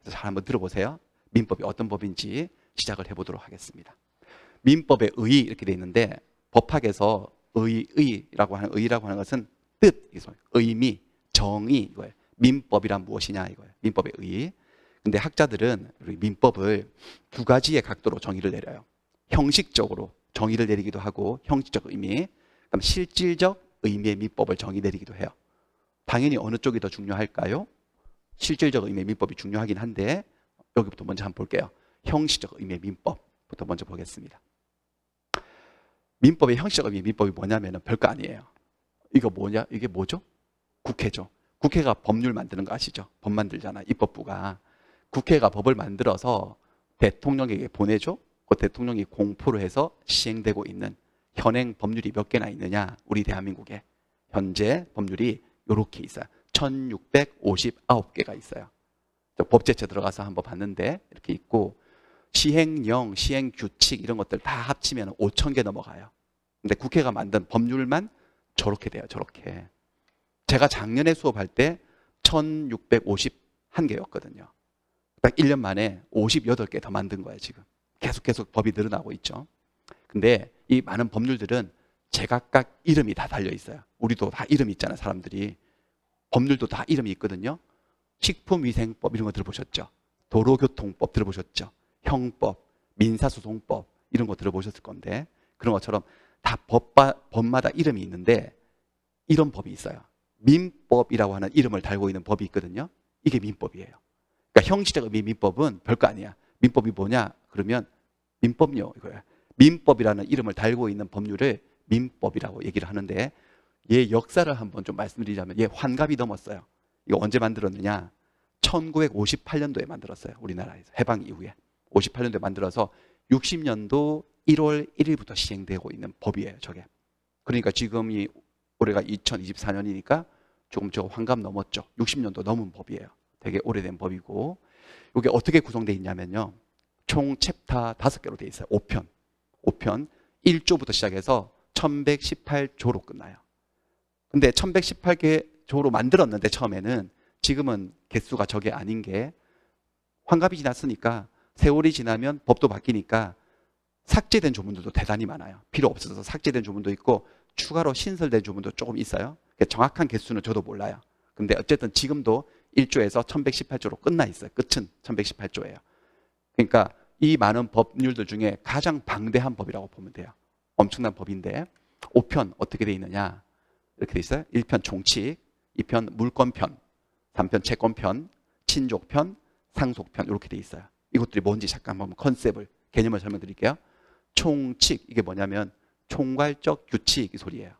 그래서 잘 한번 들어보세요. 민법이 어떤 법인지 시작을 해보도록 하겠습니다. 민법의 의 이렇게 돼 있는데 법학에서 의라고 하는 것은 뜻, 의미, 정의 이거예요. 민법이란 무엇이냐 이거예요. 민법의 의. 근데 학자들은 민법을 두 가지의 각도로 정의를 내려요. 형식적으로 정의를 내리기도 하고 형식적 의미, 그다음 실질적 의미의 민법을 정의 내리기도 해요. 당연히 어느 쪽이 더 중요할까요? 실질적 의미의 민법이 중요하긴 한데 여기부터 먼저 한번 볼게요. 형식적 의미의 민법부터 먼저 보겠습니다. 민법의 형식적 의미의 민법이 뭐냐면 별거 아니에요. 이거 뭐냐? 이게 뭐죠? 국회죠. 국회가 법률 만드는 거 아시죠? 법 만들잖아. 입법부가. 국회가 법을 만들어서 대통령에게 보내줘. 그 대통령이 공포를 해서 시행되고 있는 현행 법률이 몇 개나 있느냐? 우리 대한민국에 현재 법률이 이렇게 있어요. 1659개가 있어요. 법제처 들어가서 한번 봤는데 이렇게 있고 시행령, 시행규칙 이런 것들 다 합치면 5,000개 넘어가요. 근데 국회가 만든 법률만 저렇게 돼요. 저렇게. 제가 작년에 수업할 때 1651개였거든요. 딱 1년 만에 58개 더 만든 거예요. 지금 계속 법이 늘어나고 있죠. 근데 이 많은 법률들은 제각각 이름이 다 달려 있어요. 우리도 다 이름이 있잖아요. 사람들이. 법률도 다 이름이 있거든요. 식품위생법 이런 거 들어보셨죠? 도로교통법 들어보셨죠? 형법, 민사소송법 이런 거 들어보셨을 건데 그런 것처럼 다 법마다 이름이 있는데 이런 법이 있어요. 민법이라고 하는 이름을 달고 있는 법이 있거든요. 이게 민법이에요. 그러니까 형식적 의미 민법은 별거 아니야. 민법이 뭐냐? 그러면 민법요 이거야. 민법이라는 이름을 달고 있는 법률을 민법이라고 얘기를 하는데 얘 역사를 한번 좀 말씀드리자면 얘 환갑이 넘었어요. 이거 언제 만들었느냐? 1958년도에 만들었어요. 우리나라에서 해방 이후에 58년도에 만들어서 60년도 1월 1일부터 시행되고 있는 법이에요. 저게. 그러니까 지금이 올해가 2024년이니까 조금 저 환갑 넘었죠. 60년도 넘은 법이에요. 되게 오래된 법이고 이게 어떻게 구성되어 있냐면요. 총 챕터 5개로 되어 있어요. 5편. 1조부터 시작해서 1118조로 끝나요. 근데 1118개 조로 만들었는데 처음에는 지금은 개수가 저게 아닌 게 환갑이 지났으니까 세월이 지나면 법도 바뀌니까 삭제된 조문들도 대단히 많아요. 필요 없어서 삭제된 조문도 있고 추가로 신설된 조문도 조금 있어요. 정확한 개수는 저도 몰라요. 근데 어쨌든 지금도 1조에서 1118조로 끝나 있어요. 끝은 1118조예요. 그러니까 이 많은 법률들 중에 가장 방대한 법이라고 보면 돼요. 엄청난 법인데 5편 어떻게 돼 있느냐? 이렇게 돼 있어요. 1편 총칙, 2편 물권편, 3편 채권편, 친족편, 상속편 이렇게 돼 있어요. 이것들이 뭔지 잠깐 한번 컨셉을, 개념을 설명드릴게요. 총칙, 이게 뭐냐면 총괄적 규칙 이 소리예요.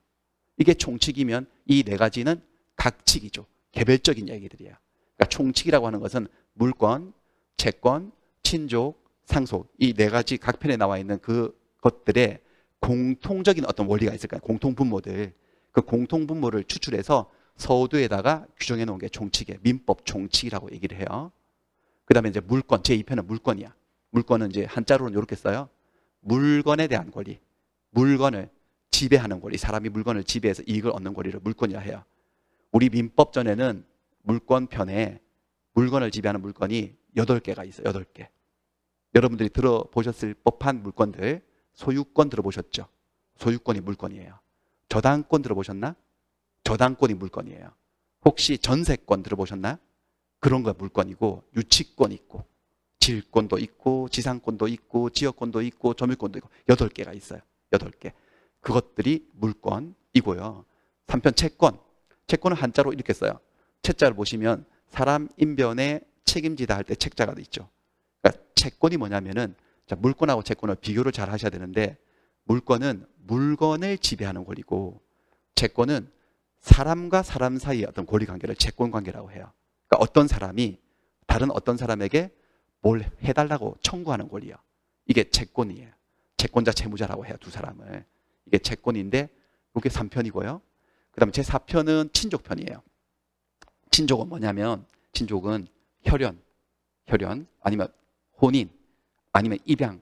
이게 총칙이면 이 네 가지는 각칙이죠. 개별적인 얘기들이에요. 그러니까 총칙이라고 하는 것은 물권, 채권, 친족, 상속 이 네 가지 각 편에 나와 있는 그 것들의 공통적인 어떤 원리가 있을까요? 공통분모들. 그 공통분모를 추출해서 서두에다가 규정해 놓은 게 총칙이에요. 민법 총칙이라고 얘기를 해요. 그 다음에 이제 물권, 제2편은 물권이야. 물권은 이제 한자로는 이렇게 써요. 물건에 대한 권리. 물건을 지배하는 권리. 사람이 물건을 지배해서 이익을 얻는 권리를 물권이라 해요. 우리 민법전에는 물권편에 물건을 지배하는 물건이 8개가 있어요. 8개. 여러분들이 들어보셨을 법한 물건들, 소유권 들어보셨죠? 소유권이 물건이에요. 저당권 들어보셨나? 저당권이 물건이에요. 혹시 전세권 들어보셨나? 그런 거 물건이고 유치권 있고 질권도 있고 지상권도 있고 지역권도 있고 점유권도 있고 8개가 있어요. 8개. 그것들이 물권이고요. 3편 채권. 채권은 한자로 이렇게 써요. 채자를 보시면 사람 인변에 책임지다 할 때 책자가 있죠. 그러니까 채권이 뭐냐면은 자, 물권하고 채권을 비교를 잘 하셔야 되는데 물권은 물건을 지배하는 권리고 채권은 사람과 사람 사이의 어떤 권리관계를 채권관계라고 해요. 그러니까 어떤 사람이 다른 어떤 사람에게 뭘 해달라고 청구하는 권리요. 이게 채권이에요. 채권자, 채무자라고 해요. 두 사람을. 이게 채권인데 이게 3편이고요. 그 다음에 제4편은 친족편이에요. 친족은 뭐냐면 친족은 혈연 아니면 혼인 아니면 입양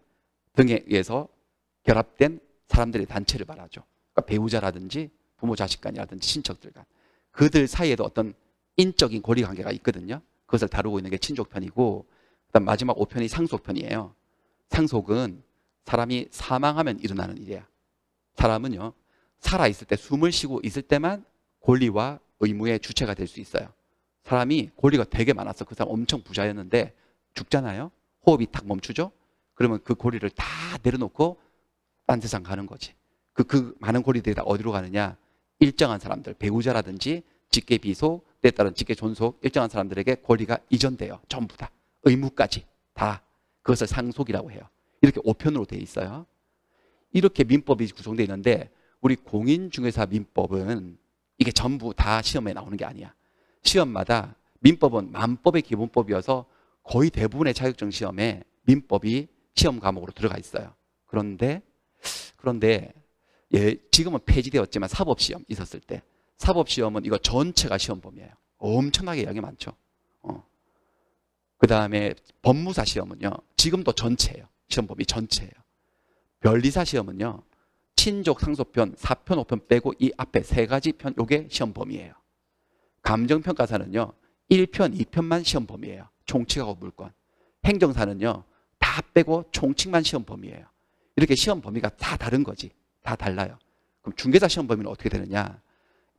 등에 의해서 결합된 사람들의 단체를 말하죠. 그러니까 배우자라든지 부모 자식 간이라든지 친척들 간 그들 사이에도 어떤 인적인 권리관계가 있거든요. 그것을 다루고 있는 게 친족편이고, 그다음 마지막 5편이 상속편이에요. 상속은 사람이 사망하면 일어나는 일이야. 사람은요, 살아있을 때, 숨을 쉬고 있을 때만 권리와 의무의 주체가 될 수 있어요. 사람이 권리가 되게 많았어. 그 사람 엄청 부자였는데 죽잖아요. 호흡이 탁 멈추죠. 그러면 그 권리를 다 내려놓고 딴 세상 가는 거지. 그 많은 권리들이 다 어디로 가느냐? 일정한 사람들, 배우자라든지 직계 비속, 때에 따른 직계 존속, 일정한 사람들에게 권리가 이전돼요. 전부 다. 의무까지 다. 그것을 상속이라고 해요. 이렇게 5편으로 되어 있어요. 이렇게 민법이 구성되어 있는데 우리 공인중개사 민법은 이게 전부 다 시험에 나오는 게 아니야. 시험마다 민법은 만법의 기본법이어서 거의 대부분의 자격증 시험에 민법이 시험 과목으로 들어가 있어요. 그런데 예, 지금은 폐지되었지만 사법시험 있었을 때 사법시험은 이거 전체가 시험 범위예요. 엄청나게 양이 많죠. 그 다음에 법무사 시험은요, 지금도 전체예요. 시험 범위 전체예요. 변리사 시험은요, 친족 상속편 4편 5편 빼고 이 앞에 3가지 편, 요게 시험 범위예요. 감정평가사는요 1편 2편만 시험 범위예요. 총칙하고 물권. 행정사는요 다 빼고 총칙만 시험 범위예요. 이렇게 시험 범위가 다 다른 거지. 다 달라요. 그럼 중개사 시험 범위는 어떻게 되느냐?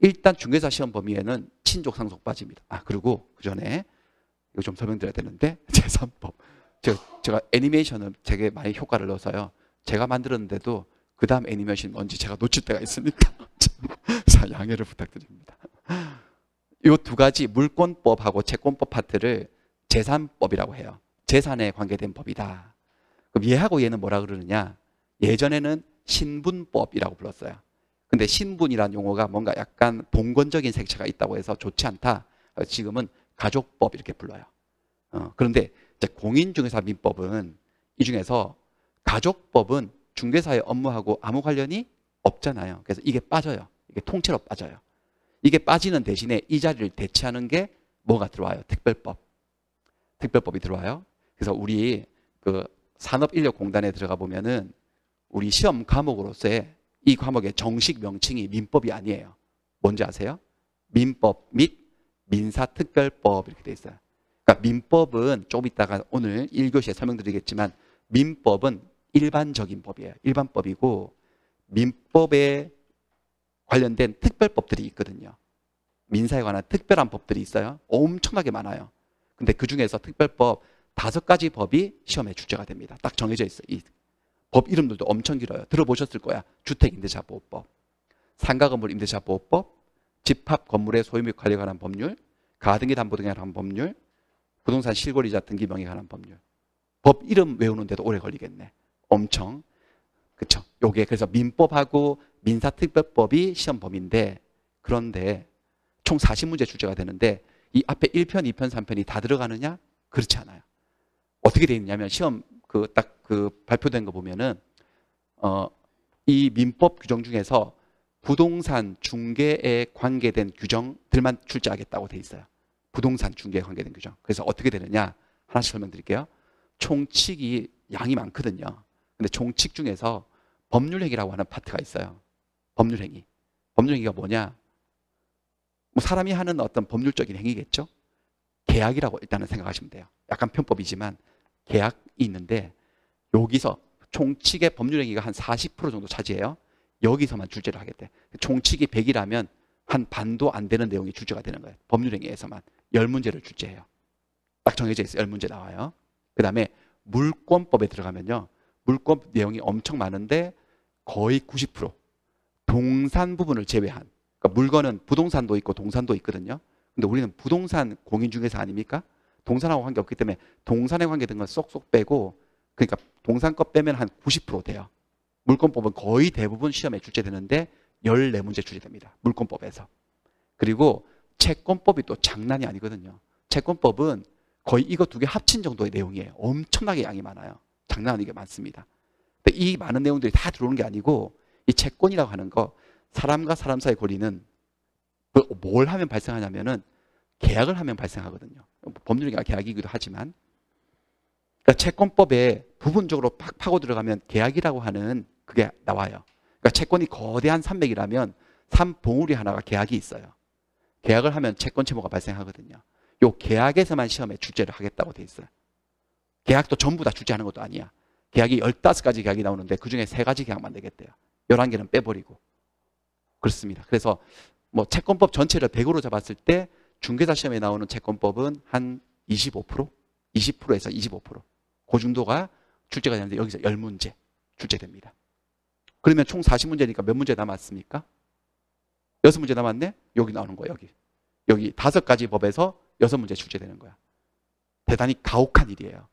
일단 중개사 시험 범위에는 친족 상속 빠집니다. 그리고 그 전에 이거 좀 설명드려야 되는데 제3법. 제가 애니메이션을 되게 많이 효과를 넣어서요. 제가 만들었는데도 그 다음 애니메이션이 뭔지 제가 놓칠 때가 있으니까 자, 양해를 부탁드립니다. 이 2가지 물권법하고 채권법 파트를 재산법이라고 해요. 재산에 관계된 법이다. 그럼 얘하고 얘는 뭐라 그러느냐? 예전에는 신분법이라고 불렀어요. 근데 신분이라는 용어가 뭔가 약간 봉건적인 색채가 있다고 해서 좋지 않다. 지금은 가족법 이렇게 불러요. 그런데 이제 공인중개사 민법은 이 중에서 가족법은 중개사의 업무하고 아무 관련이 없잖아요. 그래서 이게 빠져요. 이게 통째로 빠져요. 이게 빠지는 대신에 이 자리를 대체하는 게 뭐가 들어와요? 특별법. 특별법이 들어와요. 그래서 우리 그 산업인력공단에 들어가 보면은 우리 시험 과목으로서의 이 과목의 정식 명칭이 민법이 아니에요. 뭔지 아세요? 민법 및 민사특별법 이렇게 돼 있어요. 그러니까 민법은 조금 이따가 오늘 1교시에 설명드리겠지만 민법은 일반적인 법이에요. 일반법이고 민법에 관련된 특별법들이 있거든요. 민사에 관한 특별한 법들이 있어요. 엄청나게 많아요. 근데 그 중에서 특별법 5가지 법이 시험에 출제가 됩니다. 딱 정해져 있어요. 이 법 이름들도 엄청 길어요. 들어보셨을 거야. 주택임대차보호법, 상가건물 임대차보호법, 집합 건물의 소유 및 관리에 관한 법률, 가등기 담보 등에 관한 법률, 부동산 실거래이자 등기명에 관한 법률. 법 이름 외우는데도 오래 걸리겠네. 엄청. 그쵸? 요게 그래서 민법하고 민사특별법이 시험 범위인데, 그런데 총 40문제 출제가 되는데 이 앞에 1편, 2편, 3편이 다 들어가느냐? 그렇지 않아요. 어떻게 되어 있냐면 시험 그 발표된 거 보면은 이 민법 규정 중에서 부동산 중개에 관계된 규정들만 출제하겠다고 돼 있어요. 부동산 중개에 관계된 규정. 그래서 어떻게 되느냐? 하나씩 설명드릴게요. 총칙이 양이 많거든요. 근데 총칙 중에서 법률행위라고 하는 파트가 있어요. 법률행위. 법률행위가 뭐냐? 뭐 사람이 하는 어떤 법률적인 행위겠죠? 계약이라고 일단은 생각하시면 돼요. 약간 편법이지만 계약이 있는데 여기서 총칙의 법률행위가 한 40% 정도 차지해요. 여기서만 출제를 하겠대. 총칙이 100이라면 한 반도 안 되는 내용이 출제가 되는 거예요. 법률행위에서만 10문제를 출제해요. 딱 정해져 있어요. 10문제 나와요. 그 다음에 물권법에 들어가면요. 물권 내용이 엄청 많은데 거의 90% 동산 부분을 제외한, 그러니까 물건은 부동산도 있고 동산도 있거든요. 근데 우리는 부동산 공인중개사 아닙니까? 동산하고 관계없기 때문에 동산에 관계된 건 쏙쏙 빼고, 그러니까 동산 것 빼면 한 90% 돼요. 물권법은 거의 대부분 시험에 출제되는데 14문제 출제됩니다. 물권법에서. 그리고 채권법이 또 장난이 아니거든요. 채권법은 거의 이거 2개 합친 정도의 내용이에요. 엄청나게 양이 많아요. 장난 아니게 많습니다. 근데 이 많은 내용들이 다 들어오는 게 아니고 이 채권이라고 하는 거, 사람과 사람 사이의 권리는 뭘 하면 발생하냐면은 계약을 하면 발생하거든요. 법률행위가 계약이기도 하지만, 그러니까 채권법에 부분적으로 팍 파고 들어가면 계약이라고 하는 그게 나와요. 그러니까 채권이 거대한 산맥이라면 산봉우리 하나가 계약이 있어요. 계약을 하면 채권 채무가 발생하거든요. 요 계약에서만 시험에 출제를 하겠다고 돼 있어요. 계약도 전부 다 출제하는 것도 아니야. 계약이 15가지 계약이 나오는데 그중에 3가지 계약만 되겠대요. 11개는 빼버리고. 그렇습니다. 그래서 뭐 채권법 전체를 100으로 잡았을 때 중개사 시험에 나오는 채권법은 한 25%? 20%에서 25%. 그 정도가 출제가 되는데 여기서 10문제 출제됩니다. 그러면 총 40문제니까 몇 문제 남았습니까? 6문제 남았네? 여기 나오는 거야, 여기. 여기 5가지 법에서 6문제 출제되는 거야. 대단히 가혹한 일이에요.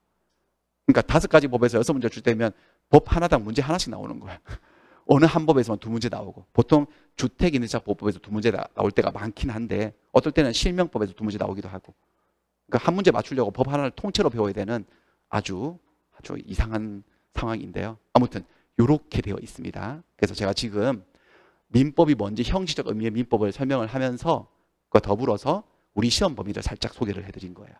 그러니까 5가지 법에서 6문제 출제되면 법 하나당 문제 하나씩 나오는 거야. 어느 한 법에서만 2문제 나오고, 보통 주택임대차보호법에서 2문제 나올 때가 많긴 한데 어떨 때는 실명법에서 2문제 나오기도 하고, 그러니까 한 문제 맞추려고 법 하나를 통째로 배워야 되는 아주 이상한 상황인데요. 아무튼 이렇게 되어 있습니다. 그래서 제가 지금 민법이 뭔지 형식적 의미의 민법을 설명을 하면서 그와 더불어서 우리 시험 범위를 살짝 소개를 해드린 거예요.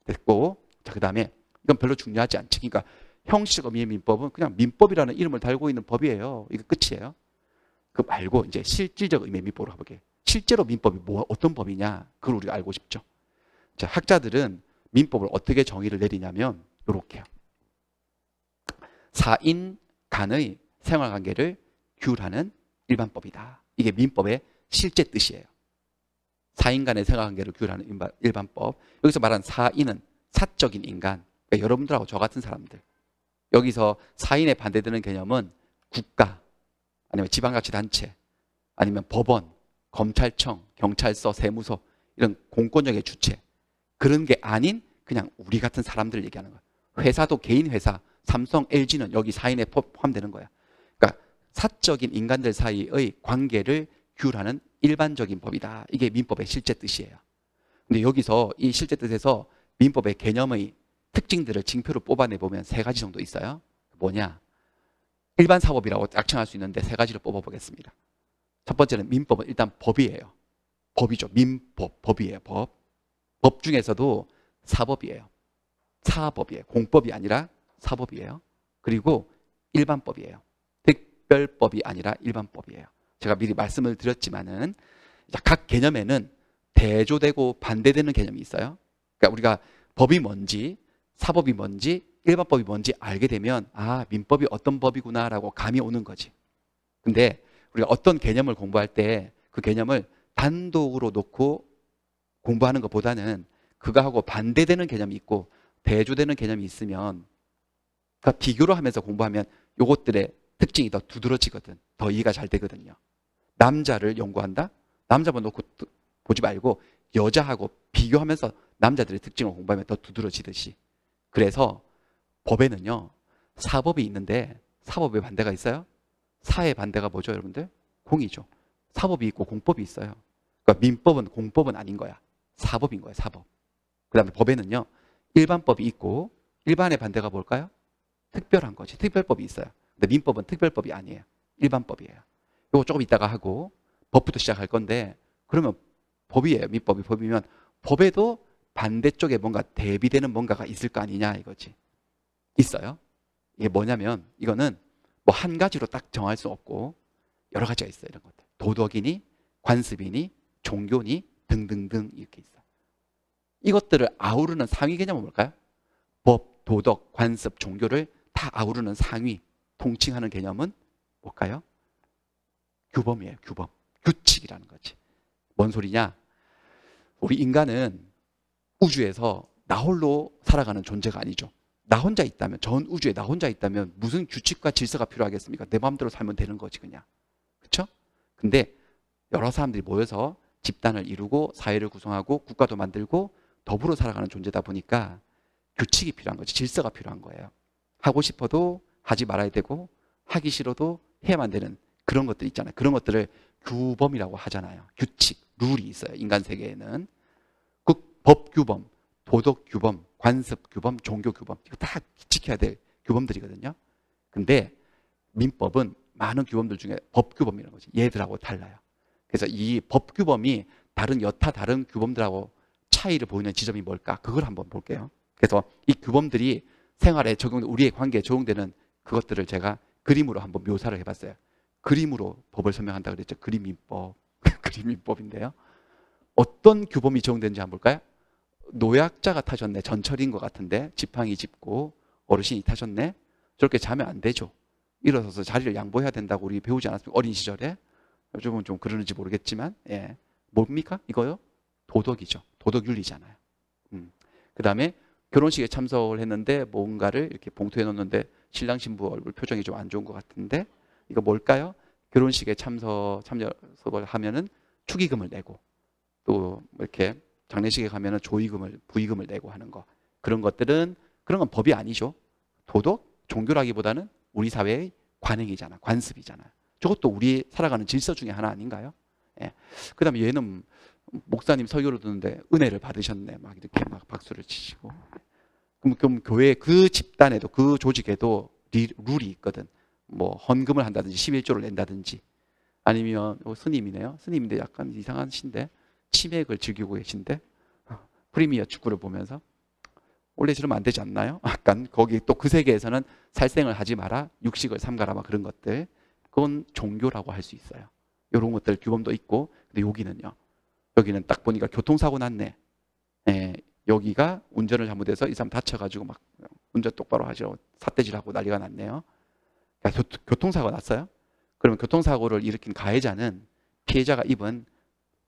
됐고, 자, 그 다음에 이건 별로 중요하지 않지. 그러니까 형식적 의미의 민법은 그냥 민법이라는 이름을 달고 있는 법이에요. 이거 끝이에요. 그 말고 이제 실질적 의미의 민법으로 가볼게요. 실제로 민법이 어떤 법이냐, 그걸 우리가 알고 싶죠. 자, 학자들은 민법을 어떻게 정의를 내리냐면 이렇게요. 사인 간의 생활관계를 규율하는 일반법이다. 이게 민법의 실제 뜻이에요. 사인 간의 생활관계를 규율하는 일반법. 여기서 말하는 사인은 사적인 인간, 그러니까 여러분들하고 저 같은 사람들. 여기서 사인에 반대되는 개념은 국가, 아니면 지방자치단체, 아니면 법원, 검찰청, 경찰서, 세무서, 이런 공권력의 주체, 그런 게 아닌 그냥 우리 같은 사람들을 얘기하는 거야. 회사도 개인 회사, 삼성, LG는 여기 사인에 포함되는 거야. 그러니까 사적인 인간들 사이의 관계를 규율하는 일반적인 법이다. 이게 민법의 실제 뜻이에요. 근데 여기서 이 실제 뜻에서 민법의 개념의 특징들을 징표로 뽑아내보면 3가지 정도 있어요. 뭐냐? 일반 사법이라고 약칭할 수 있는데 3가지를 뽑아보겠습니다. 첫 번째는 민법은 일단 법이에요. 법이죠. 민법, 법이에요. 법. 법 중에서도 사법이에요. 사법이에요. 공법이 아니라 사법이에요. 그리고 일반법이에요. 특별법이 아니라 일반법이에요. 제가 미리 말씀을 드렸지만은 각 개념에는 대조되고 반대되는 개념이 있어요. 그러니까 우리가 법이 뭔지, 사법이 뭔지, 일반법이 뭔지 알게 되면 아, 민법이 어떤 법이구나라고 감이 오는 거지. 근데 우리가 어떤 개념을 공부할 때 그 개념을 단독으로 놓고 공부하는 것보다는 그거하고 반대되는 개념이 있고 대조되는 개념이 있으면 그러니까 비교를 하면서 공부하면 요것들의 특징이 더 두드러지거든. 더 이해가 잘 되거든요. 남자를 연구한다? 남자만 놓고 보지 말고 여자하고 비교하면서 남자들의 특징을 공부하면 더 두드러지듯이. 그래서 법에는요, 사법이 있는데 사법의 반대가 있어요? 사의 반대가 뭐죠, 여러분들? 공이죠. 사법이 있고 공법이 있어요. 그러니까 민법은 공법은 아닌 거야. 사법인 거야, 사법. 그 다음에 법에는요, 일반법이 있고 일반의 반대가 뭘까요? 특별한 거지. 특별법이 있어요. 근데 민법은 특별법이 아니에요. 일반법이에요. 이거 조금 이따가 하고 법부터 시작할 건데, 그러면 법이에요. 민법이 법이면 법에도 반대쪽에 뭔가 대비되는 뭔가가 있을 거 아니냐 이거지. 있어요. 이게 뭐냐면 이거는 뭐 한 가지로 딱 정할 수 없고 여러 가지가 있어요. 이런 것들. 도덕이니 관습이니 종교니 등등등 이렇게 있어요. 이것들을 아우르는 상위 개념은 뭘까요? 법, 도덕, 관습, 종교를 다 아우르는 상위 통칭하는 개념은 뭘까요? 규범이에요. 규범. 규칙이라는 거지. 뭔 소리냐? 우리 인간은 우주에서 나 홀로 살아가는 존재가 아니죠. 나 혼자 있다면, 전 우주에 나 혼자 있다면 무슨 규칙과 질서가 필요하겠습니까? 내 마음대로 살면 되는 거지 그냥. 그렇죠? 근데 여러 사람들이 모여서 집단을 이루고 사회를 구성하고 국가도 만들고 더불어 살아가는 존재다 보니까 규칙이 필요한 거지. 질서가 필요한 거예요. 하고 싶어도 하지 말아야 되고 하기 싫어도 해야만 되는 그런 것들 있잖아요. 그런 것들을 규범이라고 하잖아요. 규칙, 룰이 있어요. 인간 세계에는. 그 법규범, 도덕규범, 관습규범, 종교규범 이거 다 지켜야 될 규범들이거든요. 근데 민법은 많은 규범들 중에 법규범이라는 거지. 얘들하고 달라요. 그래서 이 법규범이 여타 다른 규범들하고 차이를 보이는 지점이 뭘까? 그걸 한번 볼게요. 그래서 이 규범들이 생활에 우리의 관계에 적용되는 그것들을 제가 그림으로 한번 묘사를 해봤어요. 그림으로 법을 설명한다고 그랬죠. 그림민법. 그림민법인데요. 어떤 규범이 적용되는지 한번 볼까요? 노약자가 타셨네. 전철인 것 같은데 지팡이 짚고 어르신이 타셨네. 저렇게 자면 안 되죠. 일어서서 자리를 양보해야 된다고 우리 배우지 않았습니까? 어린 시절에. 요즘은 좀 그러는지 모르겠지만 예. 뭡니까? 이거요? 도덕이죠. 도덕윤리잖아요. 그 다음에 결혼식에 참석을 했는데 뭔가를 이렇게 봉투에 넣었는데 신랑 신부 얼굴 표정이 좀 안 좋은 것 같은데 이거 뭘까요? 결혼식에 참석을 하면은 축의금을 내고 또 이렇게 장례식에 가면은 조의금을 부의금을 내고 하는 거 그런 것들은 그런 건 법이 아니죠. 도덕, 종교라기보다는 우리 사회의 관행이잖아, 관습이잖아요. 저것도 우리 살아가는 질서 중에 하나 아닌가요? 예. 그다음에 얘는 목사님 설교를 듣는데 은혜를 받으셨네, 막 이렇게 막 박수를 치시고. 그럼 교회 그 집단에도 그 조직에도 룰이 있거든. 뭐 헌금을 한다든지 11조를 낸다든지 아니면 스님이네요. 스님인데 약간 이상하신데 치맥을 즐기고 계신데 프리미어 축구를 보면서 원래 저러면 안 되지 않나요? 약간 거기 또 그 세계에서는 살생을 하지 마라, 육식을 삼가라 막 그런 것들 그건 종교라고 할 수 있어요. 이런 것들 규범도 있고 근데 여기는 딱 보니까 교통사고 났네. 예, 여기가 운전을 잘못해서 이 사람 다쳐가지고 막 운전 똑바로 하시라고 삿대질하고 난리가 났네요. 그러니까 교통사고가 났어요. 그러면 교통사고를 일으킨 가해자는 피해자가 입은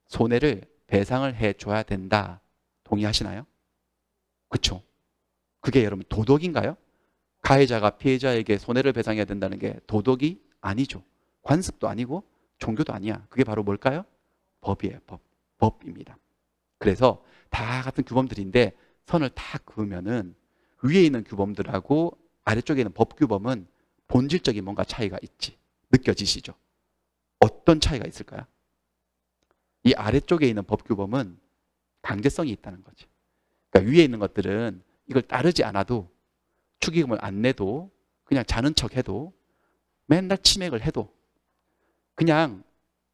손해를 배상을 해줘야 된다. 동의하시나요? 그렇죠. 그게 여러분 도덕인가요? 가해자가 피해자에게 손해를 배상해야 된다는 게 도덕이 아니죠. 관습도 아니고 종교도 아니야. 그게 바로 뭘까요? 법이에요. 법입니다. 그래서 다 같은 규범들인데 선을 다 그으면은 위에 있는 규범들하고 아래쪽에 있는 법 규범은 본질적인 뭔가 차이가 있지. 느껴지시죠? 어떤 차이가 있을까요? 이 아래쪽에 있는 법 규범은 강제성이 있다는 거지. 그러니까 위에 있는 것들은 이걸 따르지 않아도 축의금을 안 내도 그냥 자는 척 해도 맨날 치맥을 해도 그냥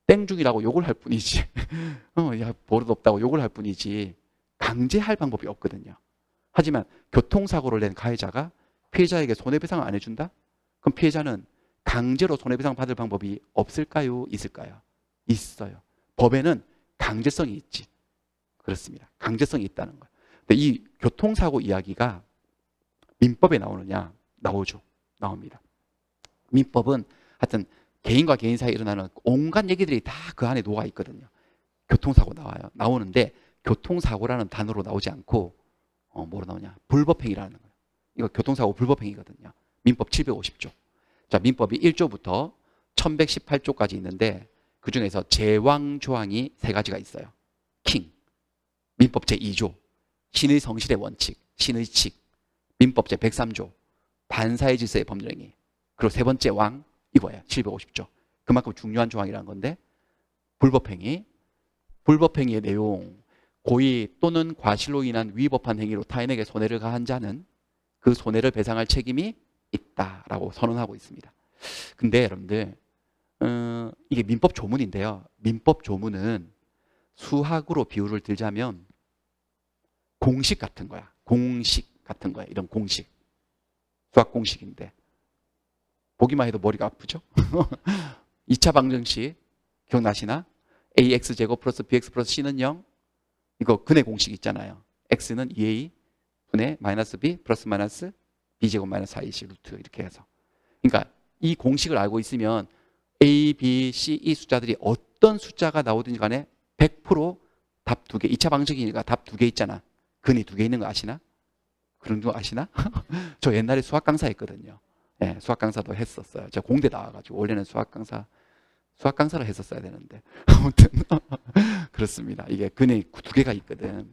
땡중이라고 욕을 할 뿐이지 야 버릇 없다고 욕을 할 뿐이지 강제할 방법이 없거든요. 하지만 교통사고를 낸 가해자가 피해자에게 손해배상을 안 해준다? 그럼 피해자는 강제로 손해배상 받을 방법이 없을까요? 있을까요? 있어요. 법에는 강제성이 있지. 그렇습니다. 강제성이 있다는 거예요. 근데 이 교통사고 이야기가 민법에 나오느냐? 나오죠. 나옵니다. 민법은 하여튼 개인과 개인 사이에 일어나는 온갖 얘기들이 다 그 안에 녹아 있거든요. 교통사고 나와요. 나오는데 교통사고라는 단어로 나오지 않고 뭐로 나오냐? 불법행위라는 거예요. 이거 교통사고 불법행위거든요. 민법 750조. 자, 민법이 1조부터 1118조까지 있는데 그 중에서 제왕조항이 3가지가 있어요. 킹, 민법 제2조, 신의 성실의 원칙, 신의 칙, 민법 제103조, 반사의 질서의 법률행위. 그리고 3번째 왕, 이거예요. 750조. 그만큼 중요한 조항이라는 건데 불법행위, 불법행위의 내용, 고의 또는 과실로 인한 위법한 행위로 타인에게 손해를 가한 자는 그 손해를 배상할 책임이 있다라고 선언하고 있습니다. 근데 여러분들 이게 민법 조문인데요. 민법 조문은 수학으로 비유를 들자면 공식 같은 거야. 공식 같은 거야. 이런 공식. 수학 공식인데 보기만 해도 머리가 아프죠? 2차 방정식 기억나시나? AX제곱 플러스 BX 플러스 C는 0. 이거 근의 공식 있잖아요. X는 2A 분의 마이너스 B 플러스 마이너스 B제곱 마이너스 4AC 루트 이렇게 해서. 그러니까 이 공식을 알고 있으면 A, B, C 이 숫자들이 어떤 숫자가 나오든지 간에 100% 답 2개. 2차 방정식이니까 답 2개 있잖아. 근이 2개 있는 거 아시나? 그런 거 아시나? 저 옛날에 수학 강사 했거든요. 네, 수학 강사도 했었어요. 제가 공대 나와가지고 원래는 수학 강사를 했었어야 되는데 아무튼 그렇습니다. 이게 근이 2개가 있거든.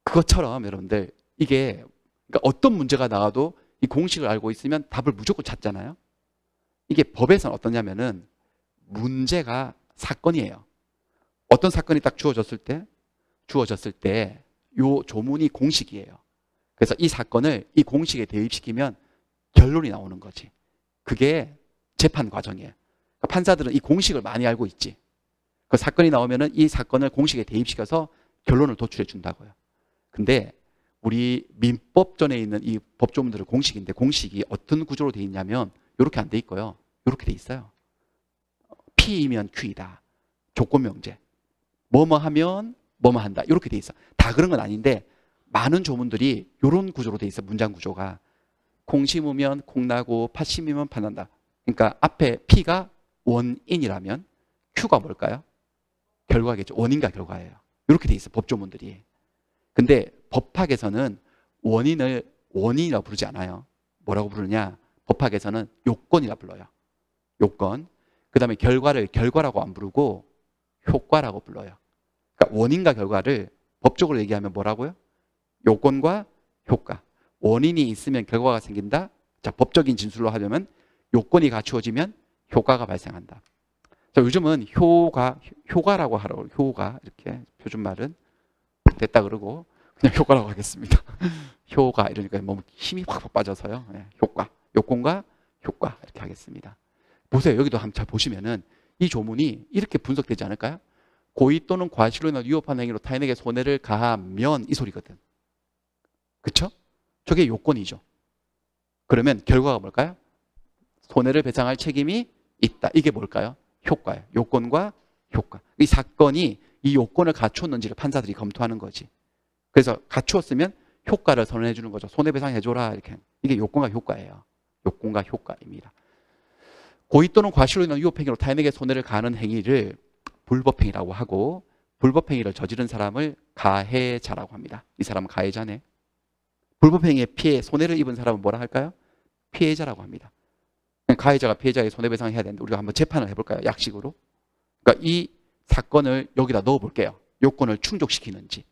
그것처럼 여러분들 이게 그러니까 어떤 문제가 나와도 이 공식을 알고 있으면 답을 무조건 찾잖아요. 이게 법에서는 어떠냐면은 문제가 사건이에요. 어떤 사건이 딱 주어졌을 때 요 조문이 공식이에요. 그래서 이 사건을 이 공식에 대입시키면 결론이 나오는 거지. 그게 재판 과정이에요. 그러니까 판사들은 이 공식을 많이 알고 있지. 그 사건이 나오면은 이 사건을 공식에 대입시켜서 결론을 도출해 준다고요. 근데 우리 민법전에 있는 이 법조문들은 공식인데 공식이 어떤 구조로 돼 있냐면 이렇게 안 돼 있고요. 이렇게 돼 있어요. P이면 Q이다. 조건명제. 뭐뭐 하면 뭐뭐 한다. 이렇게 돼 있어. 다 그런 건 아닌데 많은 조문들이 이런 구조로 돼 있어. 문장 구조가. 콩 심으면 콩 나고 팥 심으면 팥 난다. 그러니까 앞에 P가 원인이라면 Q가 뭘까요? 결과겠죠. 원인과 결과예요. 이렇게 돼 있어. 법조문들이. 근데 법학에서는 원인을 원인이라고 부르지 않아요. 뭐라고 부르냐? 법학에서는 요건이라 불러요. 요건. 그 다음에 결과를 결과라고 안 부르고 효과라고 불러요. 그러니까 원인과 결과를 법적으로 얘기하면 뭐라고요? 요건과 효과. 원인이 있으면 결과가 생긴다. 자, 법적인 진술로 하려면 요건이 갖추어지면 효과가 발생한다. 자, 요즘은 효과라고 하라고. 효과. 이렇게 표준말은 됐다 그러고 그냥 효과라고 하겠습니다. 효과 이러니까 뭐 힘이 확 빠져서요. 네, 효과. 요건과 효과 이렇게 하겠습니다. 보세요. 여기도 한번 잘 보시면은 이 조문이 이렇게 분석되지 않을까요? 고의 또는 과실로 인한 위협한 행위로 타인에게 손해를 가하면 이 소리거든. 그쵸? 저게 요건이죠. 그러면 결과가 뭘까요? 손해를 배상할 책임이 있다. 이게 뭘까요? 효과예요. 요건과 효과. 이 사건이 이 요건을 갖추었는지를 판사들이 검토하는 거지. 그래서 갖추었으면 효과를 선언해 주는 거죠. 손해배상 해줘라. 이렇게. 이게 요건과 효과예요. 요건과 효과입니다. 고의 또는 과실로 인한 위협행위로 타인에게 손해를 가하는 행위를 불법행위라고 하고 불법행위를 저지른 사람을 가해자라고 합니다. 이 사람은 가해자네. 불법행위에 피해, 손해를 입은 사람은 뭐라 할까요? 피해자라고 합니다. 가해자가 피해자에게 손해배상을 해야 되는데 우리가 한번 재판을 해볼까요? 약식으로. 그러니까 이 사건을 여기다 넣어볼게요. 요건을 충족시키는지.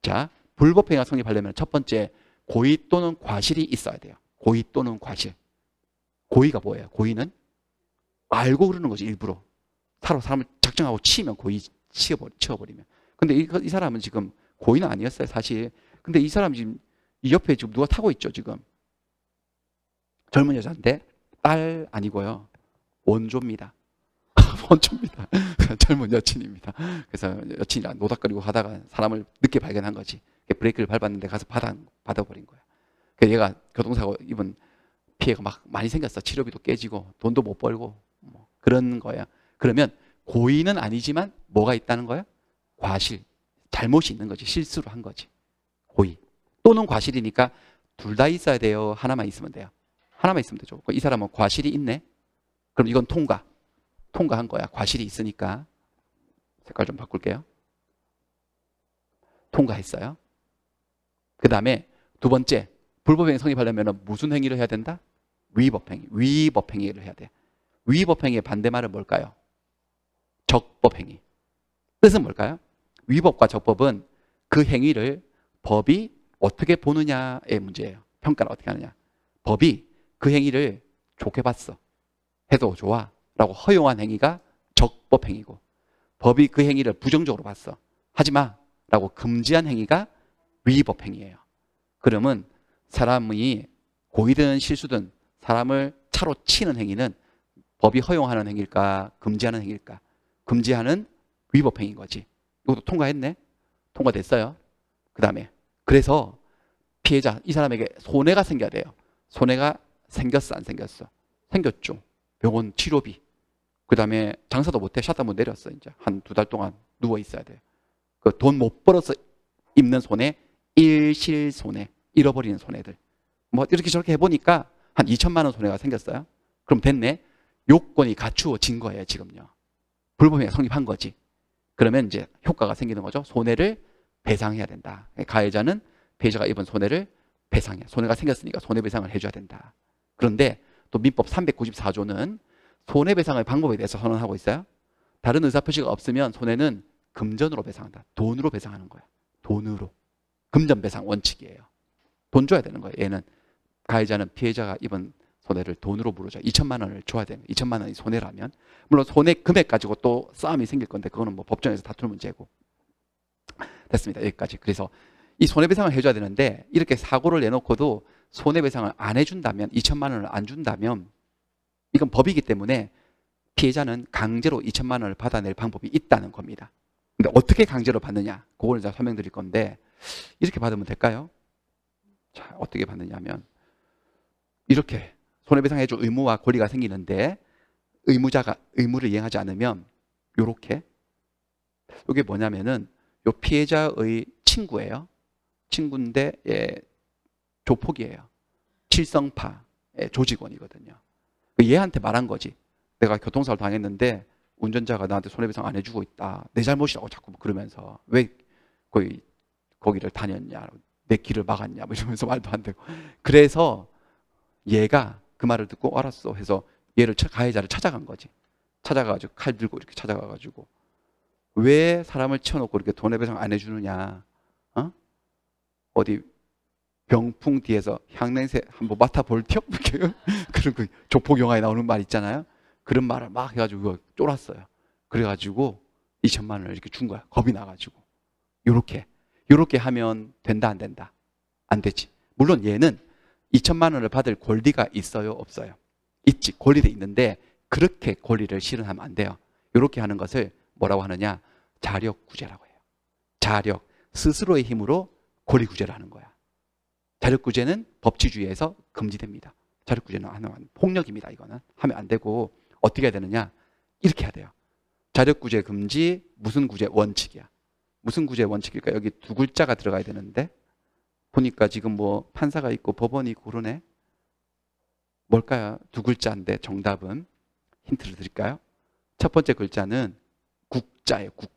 자, 불법행위가 성립하려면 첫 번째 고의 또는 과실이 있어야 돼요. 고의 또는 과실. 고의가 뭐예요? 고의는 알고 그러는 거지. 일부러. 서로 사람을 작정하고 치면 고의 치워버리면. 근데 이 사람은 지금 고의는 아니었어요. 사실. 근데 이 사람 지금 이 옆에 지금 누가 타고 있죠. 지금. 젊은 여자인데 딸 아니고요. 원조입니다. 원조입니다. 젊은 여친입니다. 그래서 여친이랑 노닥거리고 하다가 사람을 늦게 발견한 거지. 브레이크를 밟았는데 가서 받아버린 거야. 그래서 얘가 교통사고 입은 피해가 막 많이 생겼어. 치료비도 깨지고 돈도 못 벌고 뭐 그런 거야. 그러면 고의는 아니지만 뭐가 있다는 거야? 과실. 잘못이 있는 거지. 실수로 한 거지. 고의. 또는 과실이니까 둘 다 있어야 돼요. 하나만 있으면 돼요. 하나만 있으면 되죠. 이 사람은 과실이 있네. 그럼 이건 통과한 거야. 과실이 있으니까. 색깔 좀 바꿀게요. 통과했어요. 그 다음에 두 번째, 불법행위 성립하려면 무슨 행위를 해야 된다? 위법행위를 해야 돼. 위법행위의 반대말은 뭘까요? 적법행위. 뜻은 뭘까요? 위법과 적법은 그 행위를 법이 어떻게 보느냐의 문제예요. 평가를 어떻게 하느냐. 법이 그 행위를 좋게 봤어. 해도 좋아. 라고 허용한 행위가 적법행위고 법이 그 행위를 부정적으로 봤어. 하지 마. 라고 금지한 행위가 위법행위예요. 그러면 사람이 고의든 실수든 사람을 차로 치는 행위는 법이 허용하는 행위일까? 금지하는 행위일까? 금지하는 위법행위인 거지. 이것도 통과했네? 통과됐어요. 그 다음에 그래서 피해자, 이 사람에게 손해가 생겨야 돼요. 손해가 생겼어, 안 생겼어? 생겼죠. 병원 치료비. 그 다음에 장사도 못해. 샷다운 내렸어. 이제 한 2달 동안 누워 있어야 돼요. 그 돈 못 벌어서 입는 손해, 일실손해, 잃어버리는 손해들. 뭐 이렇게 저렇게 해보니까 한 2천만 원 손해가 생겼어요. 그럼 됐네. 요건이 갖추어진 거예요, 지금요. 불법행위가 성립한 거지. 그러면 이제 효과가 생기는 거죠. 손해를 배상해야 된다. 가해자는 피해자가 입은 손해를 배상해. 손해가 생겼으니까 손해배상을 해줘야 된다. 그런데 또 민법 394조는 손해배상의 방법에 대해서 선언하고 있어요. 다른 의사표시가 없으면 손해는 금전으로 배상한다. 돈으로 배상하는 거야. 돈으로. 금전배상 원칙이에요. 돈 줘야 되는 거예요. 얘는 가해자는 피해자가 입은 손해를 돈으로 물어줘. 2천만 원을 줘야 되는 거예요. 2천만 원이 손해라면. 물론 손해 금액 가지고 또 싸움이 생길 건데 그거는 뭐 법정에서 다툴 문제고. 됐습니다. 여기까지. 그래서 이 손해배상을 해줘야 되는데 이렇게 사고를 내놓고도 손해배상을 안 해준다면 2천만 원을 안 준다면 이건 법이기 때문에 피해자는 강제로 2천만 원을 받아낼 방법이 있다는 겁니다. 근데 어떻게 강제로 받느냐? 그걸 제가 설명드릴 건데 이렇게 받으면 될까요? 자, 어떻게 받느냐면 이렇게 손해배상해줄 의무와 권리가 생기는데 의무자가 의무를 이행하지 않으면 이렇게 이게 뭐냐면은 요 피해자의 친구예요. 친구인데 조폭이에요. 칠성파 조직원이거든요. 얘한테 말한 거지. 내가 교통사고를 당했는데 운전자가 나한테 손해배상 안 해주고 있다. 내 잘못이라고 자꾸 그러면서 왜 거기를 다녔냐. 내 길을 막았냐. 뭐 이러면서 말도 안 되고. 그래서 얘가 그 말을 듣고 알았어 해서 얘를 가해자를 찾아간 거지. 찾아가가지고 칼 들고 이렇게 찾아가가지고 왜 사람을 치워놓고 이렇게 손해배상 안 해주느냐. 어디 병풍 뒤에서 향냄새 한번 맡아볼 텨? 그런 그 조폭 영화에 나오는 말 있잖아요. 그런 말을 막 해가지고 쫄았어요. 그래가지고 2천만 원을 이렇게 준 거야. 겁이 나가지고. 요렇게 하면 된다 안 된다? 안 되지. 물론 얘는 2천만 원을 받을 권리가 있어요 없어요? 있지. 권리도 있는데 그렇게 권리를 실현하면 안 돼요. 요렇게 하는 것을 뭐라고 하느냐? 자력구제라고 해요. 자력. 스스로의 힘으로 권리구제를 하는 거야. 자력구제는 법치주의에서 금지됩니다. 자력구제는 하면 폭력입니다. 이거는 하면 안 되고 어떻게 해야 되느냐? 이렇게 해야 돼요. 자력구제 금지 무슨 구제 원칙이야. 무슨 구제 원칙일까? 여기 두 글자가 들어가야 되는데 보니까 지금 뭐 판사가 있고 법원이 있고 그러네. 뭘까요? 두 글자인데 정답은 힌트를 드릴까요? 첫 번째 글자는 국자예요. 국.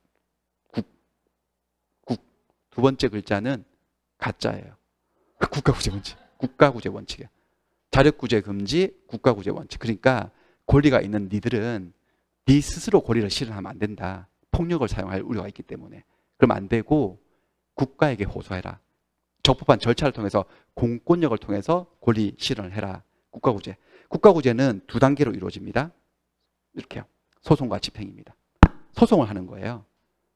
두 번째 글자는 가짜예요. 국가구제 원칙. 국가구제 원칙이야. 자력구제 금지, 국가구제 원칙. 그러니까 권리가 있는 니들은 니 스스로 권리를 실현하면 안 된다. 폭력을 사용할 우려가 있기 때문에. 그럼 안 되고 국가에게 호소해라. 적법한 절차를 통해서 공권력을 통해서 권리 실현을 해라. 국가구제. 국가구제는 두 단계로 이루어집니다. 이렇게요. 소송과 집행입니다. 소송을 하는 거예요.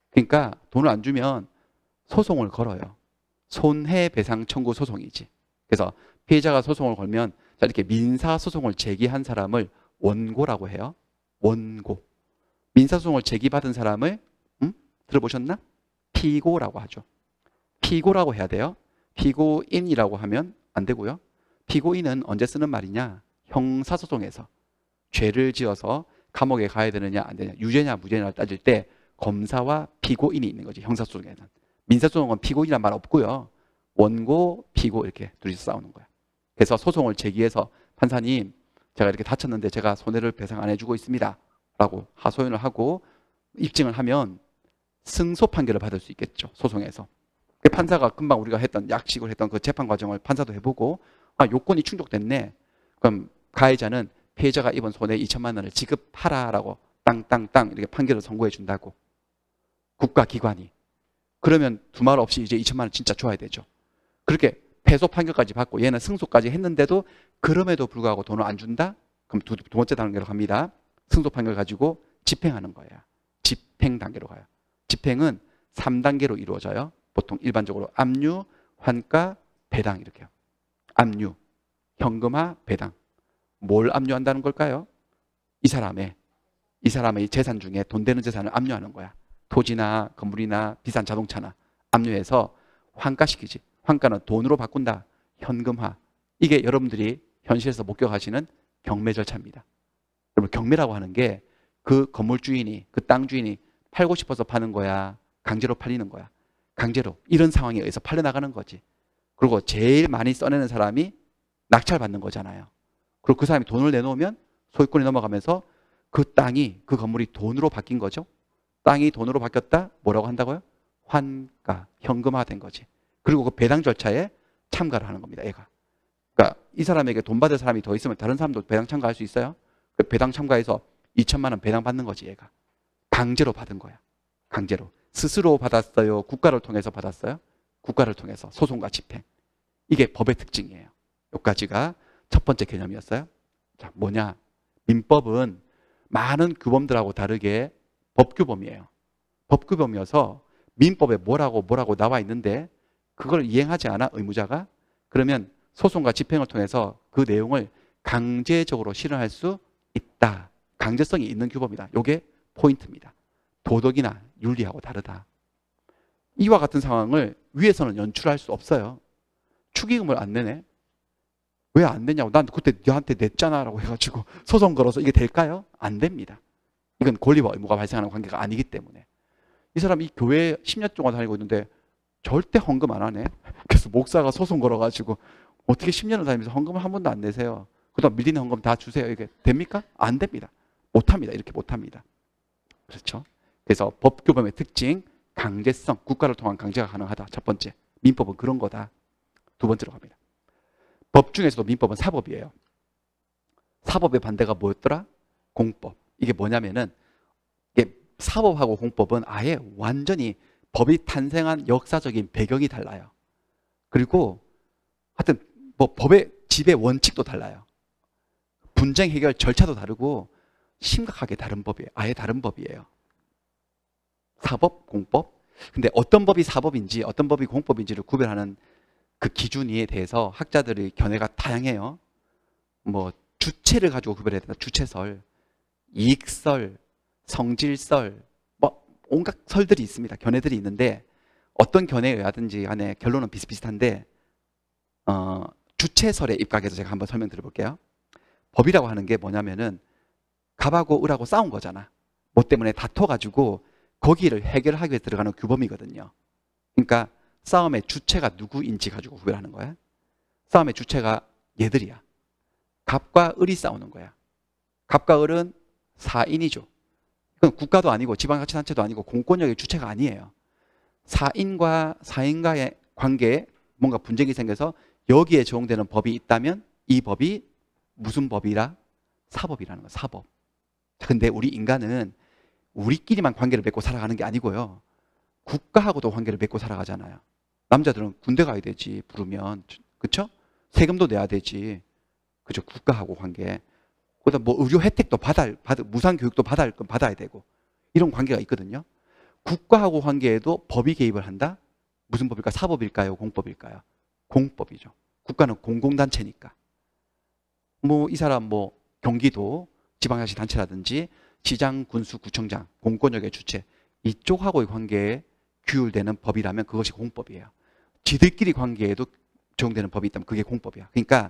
그러니까 돈을 안 주면 소송을 걸어요. 손해배상 청구 소송이지. 그래서 피해자가 소송을 걸면 이렇게 민사소송을 제기한 사람을 원고라고 해요. 원고. 민사소송을 제기받은 사람을 들어보셨나? 피고라고 하죠. 피고라고 해야 돼요. 피고인이라고 하면 안 되고요. 피고인은 언제 쓰는 말이냐? 형사소송에서 죄를 지어서 감옥에 가야 되느냐 안 되느냐, 유죄냐 무죄냐를 따질 때 검사와 피고인이 있는 거지. 형사소송에는. 민사소송은 피고인이란 말 없고요. 원고, 피고 이렇게 둘이서 싸우는 거야. 그래서 소송을 제기해서 판사님 제가 이렇게 다쳤는데 제가 손해를 배상 안 해주고 있습니다 라고 하소연을 하고 입증을 하면 승소 판결을 받을 수 있겠죠. 소송에서. 판사가 금방 우리가 했던 약식을 했던 그 재판 과정을 판사도 해보고 요건이 충족됐네. 그럼 가해자는 피해자가 입은 손해 2천만 원을 지급하라라고 땅땅땅 이렇게 판결을 선고해 준다고. 국가기관이. 그러면 두말 없이 이제 2천만 원 진짜 줘야 되죠. 그렇게 패소 판결까지 받고 얘는 승소까지 했는데도 그럼에도 불구하고 돈을 안 준다? 그럼 두 번째 단계로 갑니다. 승소 판결 가지고 집행하는 거야. 집행 단계로 가요. 집행은 3단계로 이루어져요. 보통 일반적으로 압류, 환가, 배당 이렇게요. 압류, 현금화, 배당. 뭘 압류한다는 걸까요? 이 사람의 재산 중에 돈 되는 재산을 압류하는 거야. 토지나 건물이나 비싼 자동차나 압류해서 환가시키지. 환가는 돈으로 바꾼다. 현금화. 이게 여러분들이 현실에서 목격하시는 경매 절차입니다. 여러분 경매라고 하는 게 그 건물 주인이, 그 땅 주인이 팔고 싶어서 파는 거야? 강제로 팔리는 거야? 강제로. 이런 상황에 의해서 팔려나가는 거지. 그리고 제일 많이 써내는 사람이 낙찰받는 거잖아요. 그리고 그 사람이 돈을 내놓으면 소유권이 넘어가면서 그 땅이, 그 건물이 돈으로 바뀐 거죠. 땅이 돈으로 바뀌었다? 뭐라고 한다고요? 환가, 현금화된 거지. 그리고 그 배당 절차에 참가를 하는 겁니다. 얘가. 그러니까 이 사람에게 돈 받을 사람이 더 있으면 다른 사람도 배당 참가할 수 있어요. 그 배당 참가해서 2천만 원 배당 받는 거지. 얘가. 강제로 받은 거야. 강제로. 스스로 받았어요? 국가를 통해서 받았어요? 국가를 통해서. 소송과 집행. 이게 법의 특징이에요. 여기까지가 첫 번째 개념이었어요. 자, 뭐냐? 민법은 많은 규범들하고 다르게 법규범이에요. 법규범이어서 민법에 뭐라고 나와 있는데 그걸 이행하지 않아? 의무자가? 그러면 소송과 집행을 통해서 그 내용을 강제적으로 실현할 수 있다. 강제성이 있는 규범이다. 이게 포인트입니다. 도덕이나 윤리하고 다르다. 이와 같은 상황을 위에서는 연출할 수 없어요. 축의금을 안 내네. 왜 안 내냐고. 난 그때 너한테 냈잖아 라고 해가지고 소송 걸어서 이게 될까요? 안 됩니다. 이건 권리와 의무가 발생하는 관계가 아니기 때문에. 이 사람 이 교회 10년 동안 다니고 있는데 절대 헌금 안 하네. 그래서 목사가 소송 걸어가지고 어떻게 10년을 다니면서 헌금을 한 번도 안 내세요. 그다음 밀리는 헌금 다 주세요. 이게 됩니까? 안 됩니다. 못합니다. 이렇게 못합니다. 그렇죠? 그래서 법규범의 특징, 강제성, 국가를 통한 강제가 가능하다. 첫 번째, 민법은 그런 거다. 두 번째로 갑니다. 법 중에서도 민법은 사법이에요. 사법의 반대가 뭐였더라? 공법. 이게 뭐냐면은 이게 사법하고 공법은 아예 완전히 법이 탄생한 역사적인 배경이 달라요. 그리고 하여튼 뭐 법의 지배 원칙도 달라요. 분쟁 해결 절차도 다르고 심각하게 다른 법이에요. 아예 다른 법이에요. 사법, 공법. 근데 어떤 법이 사법인지 어떤 법이 공법인지를 구별하는 그 기준에 대해서 학자들의 견해가 다양해요. 뭐 주체를 가지고 구별해야 된다. 주체설, 이익설, 성질설, 뭐 온갖 설들이 있습니다. 견해들이 있는데 어떤 견해에 의하든지 간에 결론은 비슷비슷한데 주체설에 입각해서 제가 한번 설명드려 볼게요. 법이라고 하는 게 뭐냐면은 갑하고 을하고 싸운 거잖아. 뭐 때문에 다퉈가지고 거기를 해결하기 위해 들어가는 규범이거든요. 그러니까 싸움의 주체가 누구인지 가지고 구별하는 거야. 싸움의 주체가 얘들이야. 갑과 을이 싸우는 거야. 갑과 을은 사인이죠. 그건 국가도 아니고 지방자치단체도 아니고 공권력의 주체가 아니에요. 사인과의 관계에 뭔가 분쟁이 생겨서 여기에 적용되는 법이 있다면 이 법이 무슨 법이라? 사법이라는 거야. 사법. 근데 우리 인간은 우리끼리만 관계를 맺고 살아가는 게 아니고요. 국가하고도 관계를 맺고 살아가잖아요. 남자들은 군대 가야 되지, 부르면. 그쵸? 세금도 내야 되지. 그죠? 국가하고 관계. 그다음 뭐 의료 혜택도 무상 교육도 받아야 되고. 이런 관계가 있거든요. 국가하고 관계에도 법이 개입을 한다? 무슨 법일까? 사법일까요? 공법일까요? 공법이죠. 국가는 공공단체니까. 뭐 이 사람 뭐 경기도 지방자치단체라든지 시장, 군수, 구청장, 공권력의 주체 이쪽하고의 관계에 규율되는 법이라면 그것이 공법이에요. 지들끼리 관계에도 적용되는 법이 있다면 그게 공법이야. 그러니까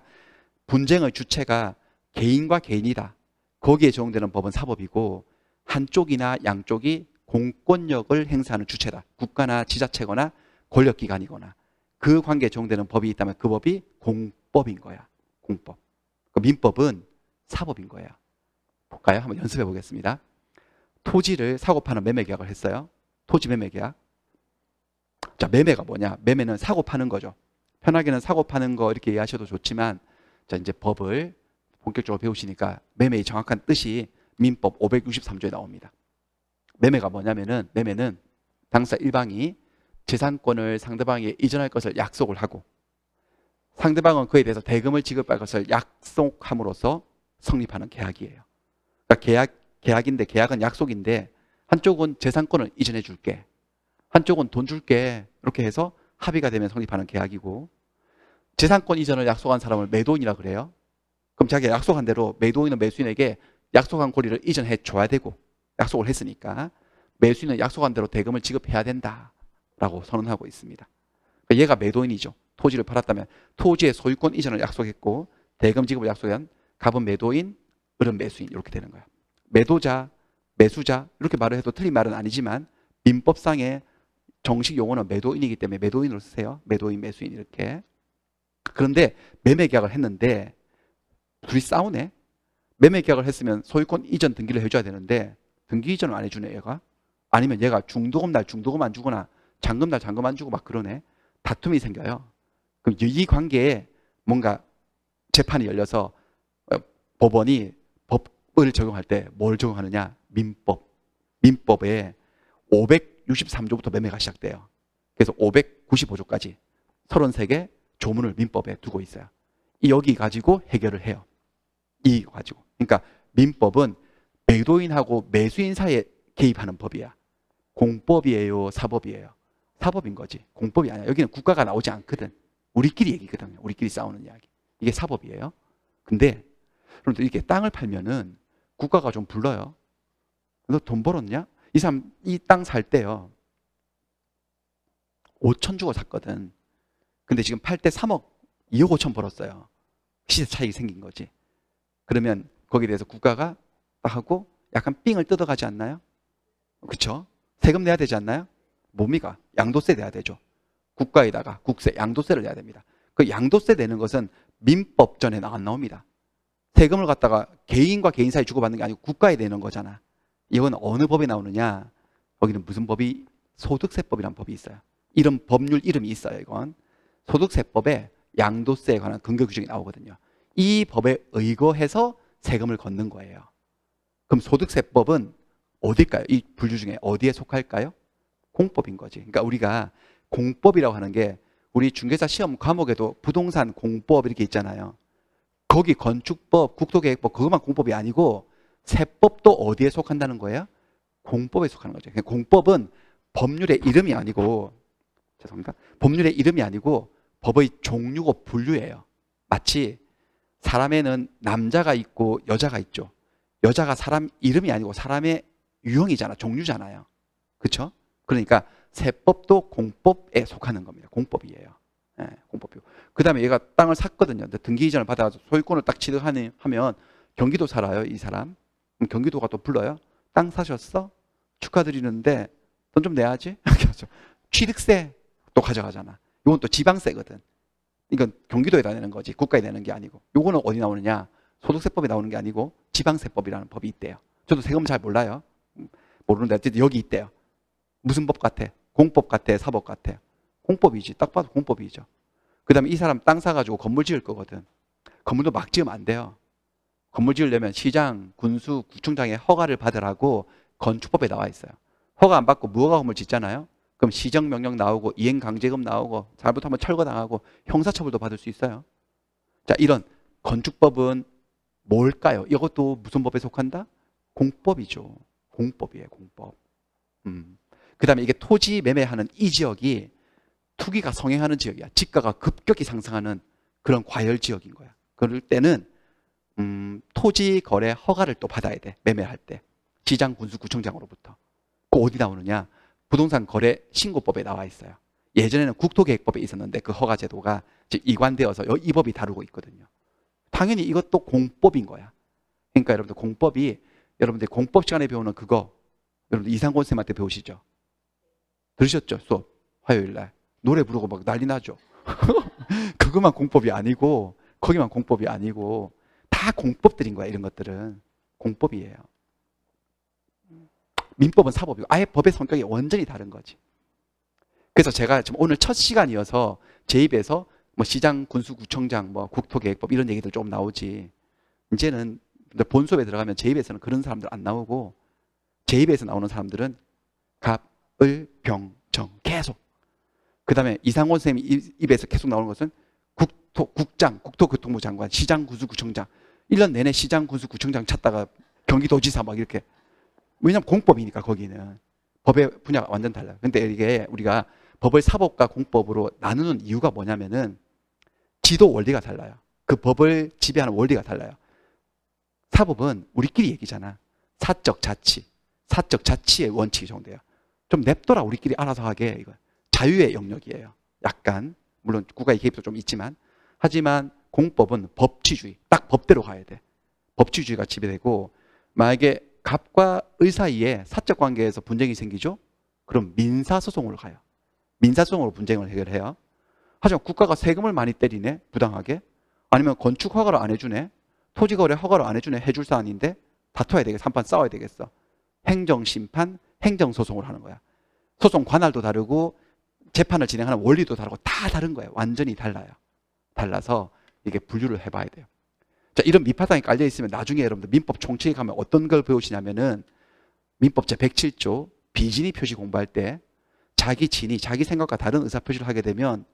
분쟁의 주체가 개인과 개인이다. 거기에 적용되는 법은 사법이고 한쪽이나 양쪽이 공권력을 행사하는 주체다. 국가나 지자체거나 권력기관이거나 그 관계에 적용되는 법이 있다면 그 법이 공법인 거야. 공법. 민법은 사법인 거예요. 볼까요? 한번 연습해 보겠습니다. 토지를 사고 파는 매매 계약을 했어요. 토지 매매 계약. 자, 매매가 뭐냐? 매매는 사고 파는 거죠. 편하게는 사고 파는 거 이렇게 이해하셔도 좋지만 자, 이제 법을 본격적으로 배우시니까 매매의 정확한 뜻이 민법 563조에 나옵니다. 매매가 뭐냐면은 매매는 당사 일방이 재산권을 상대방에게 이전할 것을 약속을 하고 상대방은 그에 대해서 대금을 지급할 것을 약속함으로써 성립하는 계약이에요. 그러니까 계약인데 계약은 약속인데 한쪽은 재산권을 이전해 줄게. 한쪽은 돈 줄게. 이렇게 해서 합의가 되면 성립하는 계약이고 재산권 이전을 약속한 사람을 매도인이라 그래요. 그럼 자기가 약속한 대로 매도인은 매수인에게 약속한 권리를 이전해 줘야 되고 약속을 했으니까 매수인은 약속한 대로 대금을 지급해야 된다라고 선언하고 있습니다. 그러니까 얘가 매도인이죠. 토지를 팔았다면 토지의 소유권 이전을 약속했고 대금 지급을 약속한 갑은 매도인, 을은 매수인 이렇게 되는 거야. 매도자, 매수자 이렇게 말을 해도 틀린 말은 아니지만 민법상의 정식 용어는 매도인이기 때문에 매도인으로 쓰세요. 매도인, 매수인 이렇게. 그런데 매매 계약을 했는데 둘이 싸우네. 매매 계약을 했으면 소유권 이전 등기를 해줘야 되는데 등기 이전을 안 해주네 얘가. 아니면 얘가 중도금 날 중도금 안 주거나 잔금 날 잔금 안 주고 막 그러네. 다툼이 생겨요. 그럼 이 관계에 뭔가 재판이 열려서 법원이 법을 적용할 때 뭘 적용하느냐? 민법. 민법에 563조부터 매매가 시작돼요. 그래서 595조까지 33개 조문을 민법에 두고 있어요. 여기 가지고 해결을 해요. 이 가지고. 그러니까 민법은 매도인하고 매수인 사이에 개입하는 법이야. 공법이에요? 사법이에요? 사법인 거지. 공법이 아니야. 여기는 국가가 나오지 않거든. 우리끼리 얘기거든요. 우리끼리 싸우는 이야기. 이게 사법이에요. 근데 그런데 이렇게 땅을 팔면은 국가가 좀 불러요. 너 돈 벌었냐? 이 사람 이 땅 살 때요 5천 주고 샀거든. 근데 지금 팔 때 3억 2억 5천 벌었어요. 시세 차익이 생긴 거지. 그러면 거기에 대해서 국가가 하고 약간 삥을 뜯어가지 않나요? 그렇죠? 세금 내야 되지 않나요? 뭡니까? 양도세 내야 되죠. 국가에다가 국세, 양도세를 내야 됩니다. 그 양도세 내는 것은 민법 전에 안 나옵니다. 세금을 갖다가 개인과 개인 사이 주고받는 게 아니고 국가에 내는 거잖아. 이건 어느 법에 나오느냐? 거기는 무슨 법이? 소득세법이라는 법이 있어요. 이런 법률 이름이 있어요. 이건 소득세법에 양도세에 관한 근거 규정이 나오거든요. 이 법에 의거해서 세금을 걷는 거예요. 그럼 소득세법은 어딜까요? 이 분류 중에 어디에 속할까요? 공법인 거지. 그러니까 우리가 공법이라고 하는 게 우리 중개사 시험 과목에도 부동산 공법 이렇게 있잖아요. 거기 건축법, 국토계획법 그것만 공법이 아니고 세법도 어디에 속한다는 거예요? 공법에 속하는 거죠. 공법은 법률의 이름이 아니고, 죄송합니다. 법률의 이름이 아니고 법의 종류고 분류예요. 마치 사람에는 남자가 있고 여자가 있죠. 여자가 사람 이름이 아니고 사람의 유형이잖아, 종류잖아요. 그렇죠? 그러니까 세법도 공법에 속하는 겁니다. 공법이에요. 네, 공법이고. 그 다음에 얘가 땅을 샀거든요. 등기 이전을 받아서 소유권을 딱 취득하면 경기도 살아요, 이 사람. 그럼 경기도가 또 불러요. 땅 사셨어? 축하드리는데 돈 좀 내야지. 취득세 또 가져가잖아. 이건 또 지방세거든. 이건 경기도에다 내는 거지 국가에 내는 게 아니고. 이거는 어디 나오느냐? 소득세법에 나오는 게 아니고 지방세법이라는 법이 있대요. 저도 세금 잘 몰라요. 모르는데 어쨌든 여기 있대요. 무슨 법 같아? 공법 같아? 사법 같아? 공법이지. 딱 봐도 공법이죠. 그 다음에 이 사람 땅 사가지고 건물 지을 거거든. 건물도 막 지으면 안 돼요. 건물 지으려면 시장, 군수, 구청장의 허가를 받으라고 건축법에 나와 있어요. 허가 안 받고 무허가 건물 짓잖아요. 그럼 시정명령 나오고 이행강제금 나오고 잘못하면 철거당하고 형사처벌도 받을 수 있어요. 자, 이런 건축법은 뭘까요? 이것도 무슨 법에 속한다? 공법이죠. 공법이에요. 공법. 그 다음에 이게 토지 매매하는 이 지역이 투기가 성행하는 지역이야. 지가가 급격히 상승하는 그런 과열 지역인 거야. 그럴 때는 토지 거래 허가를 또 받아야 돼. 매매할 때. 시장, 군수, 구청장으로부터. 그 어디 나오느냐? 부동산 거래 신고법에 나와 있어요. 예전에는 국토계획법에 있었는데 그 허가 제도가 지금 이관되어서 이 법이 다루고 있거든요. 당연히 이것도 공법인 거야. 그러니까 여러분들 공법이, 여러분들 공법 시간에 배우는 그거 여러분들 이상권 쌤한테 배우시죠? 들으셨죠? 수업 화요일날 노래 부르고 막 난리 나죠. 그것만 공법이 아니고 거기만 공법이 아니고 다 공법들인 거야. 이런 것들은 공법이에요. 민법은 사법이고 아예 법의 성격이 완전히 다른 거지. 그래서 제가 지금 오늘 첫 시간이어서 제 입에서 뭐 시장, 군수, 구청장, 뭐 국토계획법 이런 얘기들 조금 나오지. 이제는 본 수업에 들어가면 제 입에서는 그런 사람들 안 나오고 제 입에서 나오는 사람들은 갑, 을, 병, 정 계속. 그 다음에 이상원 선생님 입에서 계속 나오는 것은 국장, 국토교통부 장관, 시장, 군수, 구청장 1년 내내 시장, 군수, 구청장 찾다가 경기도지사 막 이렇게. 왜냐하면 공법이니까 거기는. 법의 분야가 완전 달라요. 근데 이게 우리가 법을 사법과 공법으로 나누는 이유가 뭐냐면은 지도 원리가 달라요. 그 법을 지배하는 원리가 달라요. 사법은 우리끼리 얘기잖아. 사적 자치. 사적 자치의 원칙이 적용돼요. 좀 냅둬라 우리끼리 알아서 하게. 이거 자유의 영역이에요. 약간. 물론 국가의 개입도 좀 있지만. 하지만 공법은 법치주의. 딱 법대로 가야 돼. 법치주의가 지배되고 만약에 갑과 의 사이에 사적 관계에서 분쟁이 생기죠? 그럼 민사소송으로 가요. 민사소송으로 분쟁을 해결해요. 하지만 국가가 세금을 많이 때리네? 부당하게? 아니면 건축 허가를 안 해주네? 토지거래 허가를 안 해주네? 해줄 사안인데 다퉈야 되겠어. 한판 싸워야 되겠어. 행정심판, 행정소송을 하는 거야. 소송 관할도 다르고 재판을 진행하는 원리도 다르고 다 다른 거예요. 완전히 달라요. 달라서 이게 분류를 해봐야 돼요. 자, 이런 밑바탕이 깔려 있으면 나중에 여러분들 민법 총칙에 가면 어떤 걸 배우시냐면은 민법 제107조 비진의 표시 공부할 때 자기 진위, 자기 생각과 다른 의사표시를 하게 되면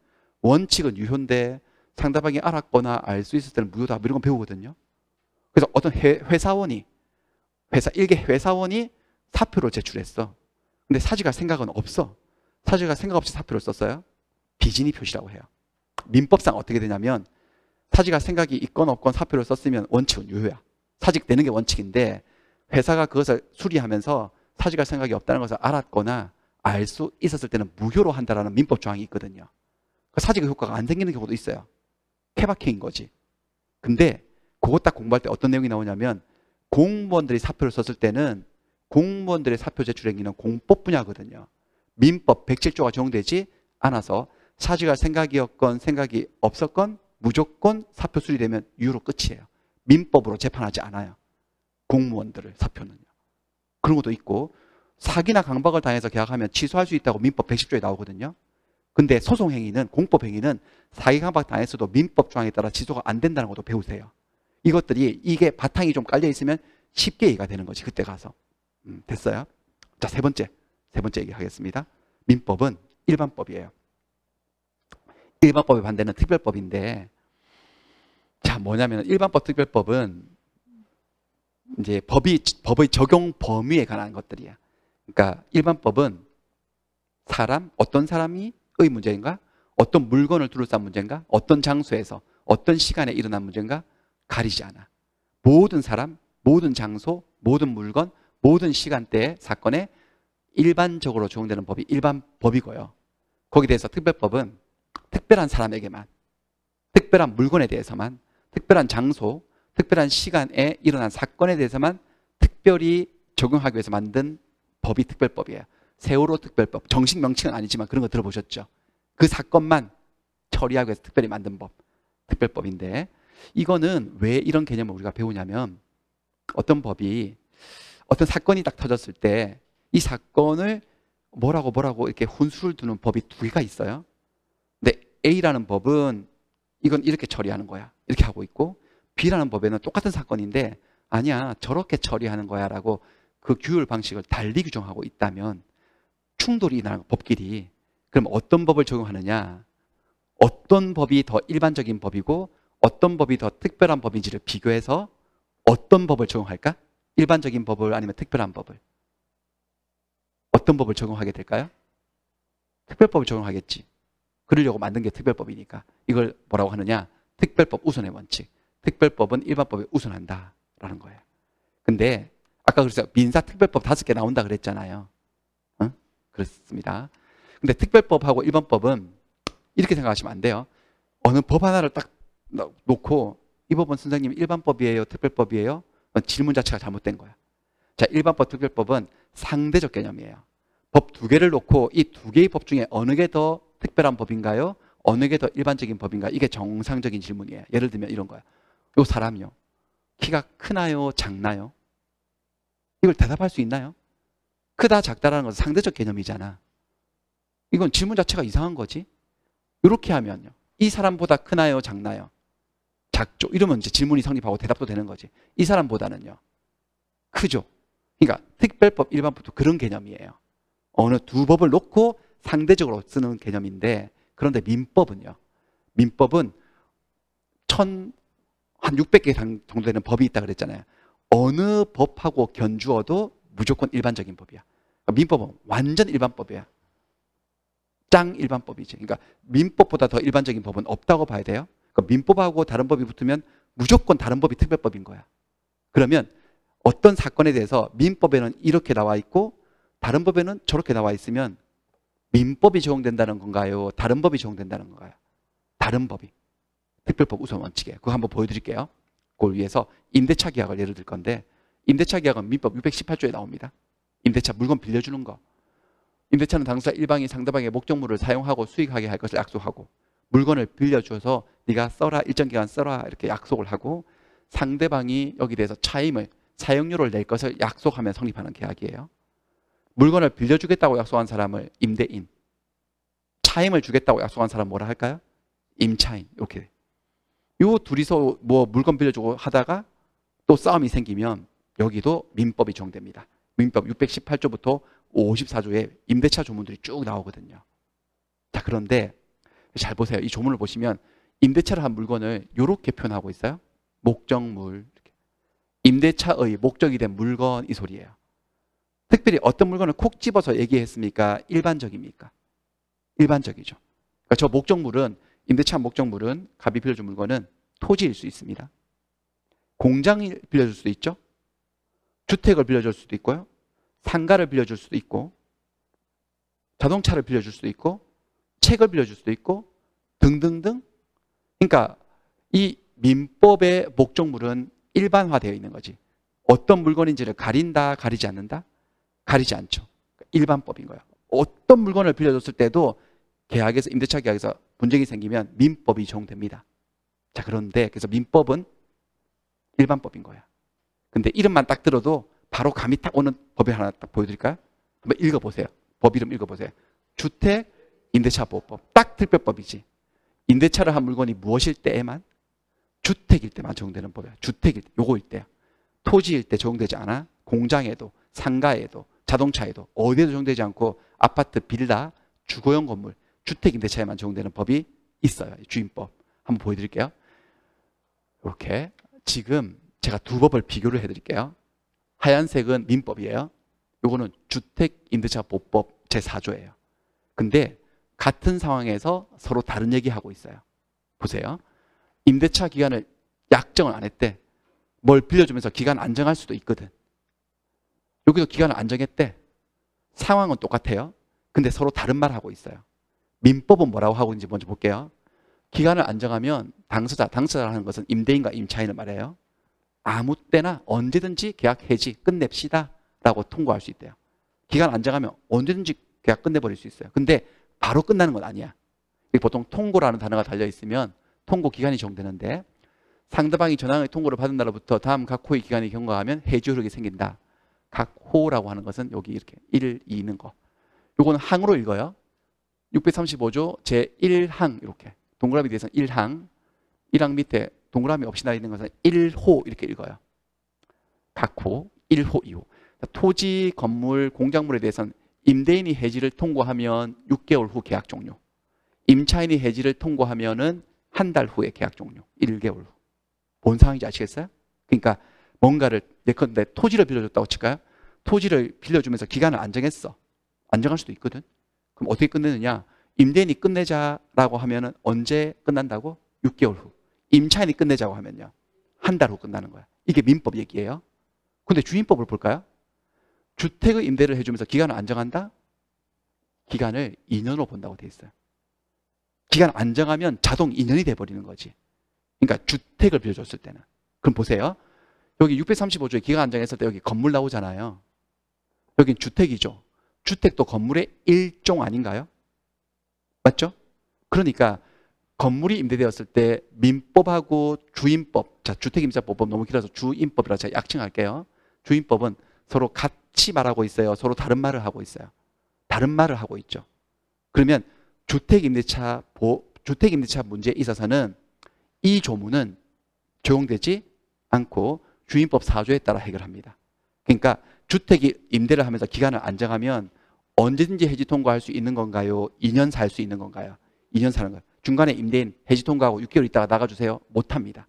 원칙은 유효인데 상대방이 알았거나 알 수 있을 때는 무효다. 이런 거 배우거든요. 그래서 어떤 회사원이 일개 회사원이 사표를 제출했어. 근데 사직할 생각은 없어. 사직할 생각 없이 사표를 썼어요. 비진의 표시라고 해요. 민법상 어떻게 되냐면 사직할 생각이 있건 없건 사표를 썼으면 원칙은 유효야. 사직되는 게 원칙인데 회사가 그것을 수리하면서 사직할 생각이 없다는 것을 알았거나 알 수 있었을 때는 무효로 한다라는 민법 조항이 있거든요. 사직의 효과가 안 생기는 경우도 있어요. 케바케인 거지. 근데 그거 딱 공부할 때 어떤 내용이 나오냐면 공무원들이 사표를 썼을 때는 공무원들의 사표 제출 행위는 공법 분야거든요. 민법 107조가 적용되지 않아서 사직할 생각이었건 생각이 없었건 무조건 사표 수리되면 유효로 끝이에요. 민법으로 재판하지 않아요. 공무원들을 사표는요. 그런 것도 있고 사기나 강박을 당해서 계약하면 취소할 수 있다고 민법 110조에 나오거든요. 근데 소송행위는 공법행위는 사기 강박 당했어도 민법 조항에 따라 취소가 안 된다는 것도 배우세요. 이것들이 이게 바탕이 좀 깔려 있으면 쉽게 이해가 되는 거지 그때 가서. 됐어요? 자, 세 번째 얘기하겠습니다. 민법은 일반법이에요. 일반법의 반대는 특별법인데, 자, 뭐냐면 일반법 특별법은 이제 법의 적용 범위에 관한 것들이야. 그러니까 일반법은 어떤 사람이 의 문제인가? 어떤 물건을 둘러싼 문제인가? 어떤 장소에서 어떤 시간에 일어난 문제인가? 가리지 않아. 모든 사람, 모든 장소, 모든 물건, 모든 시간대의 사건에 일반적으로 적용되는 법이 일반법이고요. 거기에 대해서 특별법은 특별한 사람에게만, 특별한 물건에 대해서만, 특별한 장소, 특별한 시간에 일어난 사건에 대해서만 특별히 적용하기 위해서 만든 법이 특별법이에요. 세월호 특별법, 정식 명칭은 아니지만 그런 거 들어보셨죠? 그 사건만 처리하기 위해서 특별히 만든 법, 특별법인데, 이거는 왜 이런 개념을 우리가 배우냐면, 어떤 사건이 딱 터졌을 때 이 사건을 뭐라고 이렇게 훈수를 두는 법이 두 개가 있어요. 근데 A라는 법은 이건 이렇게 처리하는 거야, 이렇게 하고 있고, B라는 법에는 똑같은 사건인데 아니야, 저렇게 처리하는 거야 라고 그 규율 방식을 달리 규정하고 있다면 충돌이 일어나는 법끼리. 그럼 어떤 법을 적용하느냐, 어떤 법이 더 일반적인 법이고 어떤 법이 더 특별한 법인지를 비교해서 어떤 법을 적용할까? 일반적인 법을 아니면 특별한 법을? 어떤 법을 적용하게 될까요? 특별법을 적용하겠지. 그러려고 만든 게 특별법이니까. 이걸 뭐라고 하느냐? 특별법 우선의 원칙. 특별법은 일반법에 우선한다라는 거예요. 근데 아까 그래서 민사특별법 5개 나온다 그랬잖아요. 그렇습니다. 근데 특별법하고 일반법은 이렇게 생각하시면 안 돼요. 어느 법 하나를 딱 놓고 이 법은 선생님 일반법이에요, 특별법이에요? 질문 자체가 잘못된 거야. 자, 일반법, 특별법은 상대적 개념이에요. 법 2개를 놓고 이 2개의 법 중에 어느 게 더 특별한 법인가요? 어느 게 더 일반적인 법인가? 이게 정상적인 질문이에요. 예를 들면 이런 거야. 요 사람이요, 키가 크나요, 작나요? 이걸 대답할 수 있나요? 크다, 작다라는 것은 상대적 개념이잖아. 이건 질문 자체가 이상한 거지. 이렇게 하면요, 이 사람보다 크나요, 작나요? 작죠. 이러면 이제 질문이 성립하고 대답도 되는 거지. 이 사람보다는요, 크죠. 그러니까 특별법, 일반법도 그런 개념이에요. 어느 두 법을 놓고 상대적으로 쓰는 개념인데, 그런데 민법은요, 민법은 한 600개 정도 되는 법이 있다 그랬잖아요. 어느 법하고 견주어도 무조건 일반적인 법이야. 민법은 완전 일반법이야. 짱 일반법이지. 그러니까 민법보다 더 일반적인 법은 없다고 봐야 돼요. 그러니까 민법하고 다른 법이 붙으면 무조건 다른 법이 특별법인 거야. 그러면 어떤 사건에 대해서 민법에는 이렇게 나와 있고 다른 법에는 저렇게 나와 있으면 민법이 적용된다는 건가요? 다른 법이 적용된다는 건가요? 다른 법이. 특별법 우선 원칙이에요. 그거 한번 보여드릴게요. 그걸 위해서 임대차 계약을 예를 들 건데, 임대차 계약은 민법 618조에 나옵니다. 임대차 물건 빌려주는 거. 임대차는 당사자 일방이 상대방의 목적물을 사용하고 수익하게 할 것을 약속하고, 물건을 빌려줘서 네가 써라, 일정 기간 써라 이렇게 약속을 하고, 상대방이 여기 대해서 사용료를 낼 것을 약속하면 성립하는 계약이에요. 물건을 빌려주겠다고 약속한 사람을 임대인, 차임을 주겠다고 약속한 사람 뭐라 할까요? 임차인. 이렇게. 요 둘이서 뭐 물건 빌려주고 하다가 또 싸움이 생기면 여기도 민법이 적용됩니다. 민법 618조부터 54조에 임대차 조문들이 쭉 나오거든요. 자, 그런데 잘 보세요. 이 조문을 보시면 임대차를 한 물건을 이렇게 표현하고 있어요. 목적물. 임대차의 목적이 된 물건, 이 소리예요. 특별히 어떤 물건을 콕 집어서 얘기했습니까? 일반적입니까? 일반적이죠. 그러니까 저 목적물은, 임대차 목적물은, 갑이 빌려준 물건은 토지일 수 있습니다. 공장을 빌려줄 수도 있죠. 주택을 빌려줄 수도 있고요. 상가를 빌려줄 수도 있고, 자동차를 빌려줄 수도 있고, 책을 빌려줄 수도 있고, 등등등. 그러니까 이 민법의 목적물은 일반화되어 있는 거지. 어떤 물건인지를 가린다, 가리지 않는다? 가리지 않죠. 일반법인 거예요. 어떤 물건을 빌려줬을 때도 계약에서, 임대차 계약에서 분쟁이 생기면 민법이 적용됩니다. 자, 그런데 그래서 민법은 일반법인 거야. 근데 이름만 딱 들어도 바로 감이 딱 오는 법이 하나 딱 보여드릴까요? 한번 읽어보세요. 법 이름 읽어보세요. 주택 임대차 보호법. 딱 특별법이지. 임대차를 한 물건이 무엇일 때에만, 주택일 때만 적용되는 법이야. 주택일 때, 요거일 때야. 토지일 때 적용되지 않아. 공장에도, 상가에도, 자동차에도 어디에도 적용되지 않고 아파트, 빌라, 주거용 건물, 주택 임대차에만 적용되는 법이 있어요. 주임법. 한번 보여드릴게요. 이렇게 지금 제가 두 법을 비교를 해드릴게요. 하얀색은 민법이에요. 요거는 주택 임대차 보호법 제4조예요. 근데 같은 상황에서 서로 다른 얘기하고 있어요. 보세요. 임대차 기간을 약정을 안 했대. 뭘 빌려주면서 기간 안정할 수도 있거든. 여기도 기간을 안정했대. 상황은 똑같아요. 근데 서로 다른 말 하고 있어요. 민법은 뭐라고 하고 있는지 먼저 볼게요. 기간을 안정하면 당사자라는 것은 임대인과 임차인을 말해요. 아무 때나 언제든지 계약 해지 끝냅시다 라고 통고할 수 있대요. 기간 안정하면 언제든지 계약 끝내버릴 수 있어요. 근데 바로 끝나는 건 아니야. 보통 통고라는 단어가 달려있으면 통고 기간이 적용되는데, 상대방이 전항의 통고를 받은 날로부터 다음 각 호의 기간이 경과하면 해지 효력이 생긴다. 각 호라고 하는 것은 여기 이렇게 1, 2 있는 거. 요거는 항으로 읽어요. 635조 제1항 이렇게. 동그라미 뒤에서는 1항. 1항 밑에 동그라미 없이 나 있는 것은 1호 이렇게 읽어요. 각 호, 1호, 2호. 토지, 건물, 공작물에 대해서는 임대인이 해지를 통고하면 6개월 후 계약 종료. 임차인이 해지를 통고하면은 한 달 후에 계약 종료. 1개월 후. 뭔 상황인지 아시겠어요? 그러니까 뭔가를, 예컨대 토지를 빌려줬다고 칠까요? 토지를 빌려주면서 기간을 안정했어. 안정할 수도 있거든. 그럼 어떻게 끝내느냐? 임대인이 끝내자라고 하면은 언제 끝난다고? 6개월 후. 임차인이 끝내자고 하면요, 한 달 후 끝나는 거야. 이게 민법 얘기예요. 근데 주임법을 볼까요? 주택의 임대를 해주면서 기간을 안정한다? 기간을 2년으로 본다고 돼 있어요. 기간 안정하면 자동 2년이 돼버리는 거지. 그러니까 주택을 빌려줬을 때는. 그럼 보세요. 여기 635조에 기간 안정했을 때 여기 건물 나오잖아요. 여긴 주택이죠. 주택도 건물의 일종 아닌가요? 맞죠? 그러니까 건물이 임대되었을 때 민법하고 주임법, 자, 주택임대차보호법 너무 길어서 주임법이라 제가 약칭할게요. 주임법은 서로 같이 말하고 있어요. 서로 다른 말을 하고 있어요. 다른 말을 하고 있죠. 그러면 주택임대차 문제에 있어서는 이 조문은 적용되지 않고 주임법 4조에 따라 해결합니다. 그러니까 주택이 임대를 하면서 기간을 안정하면 언제든지 해지 통과할 수 있는 건가요? 2년 살 수 있는 건가요? 2년 사는 거예요. 중간에 임대인 해지 통과하고 6개월 있다가 나가주세요. 못합니다.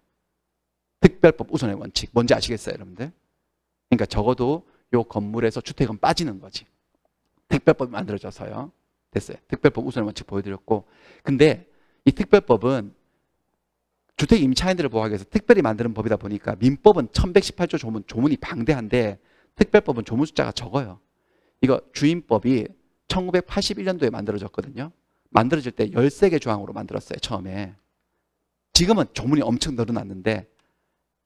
특별법 우선의 원칙. 뭔지 아시겠어요, 여러분들? 그러니까 적어도 이 건물에서 주택은 빠지는 거지. 특별법이 만들어져서요. 됐어요. 특별법 우선의 원칙 보여드렸고. 근데 이 특별법은 주택 임차인들을 보호하기 위해서 특별히 만드는 법이다 보니까 민법은 1118조 조문이 방대한데 특별법은 조문 숫자가 적어요. 이거 주임법이 1981년도에 만들어졌거든요. 만들어질 때 13개 조항으로 만들었어요, 처음에. 지금은 조문이 엄청 늘어났는데,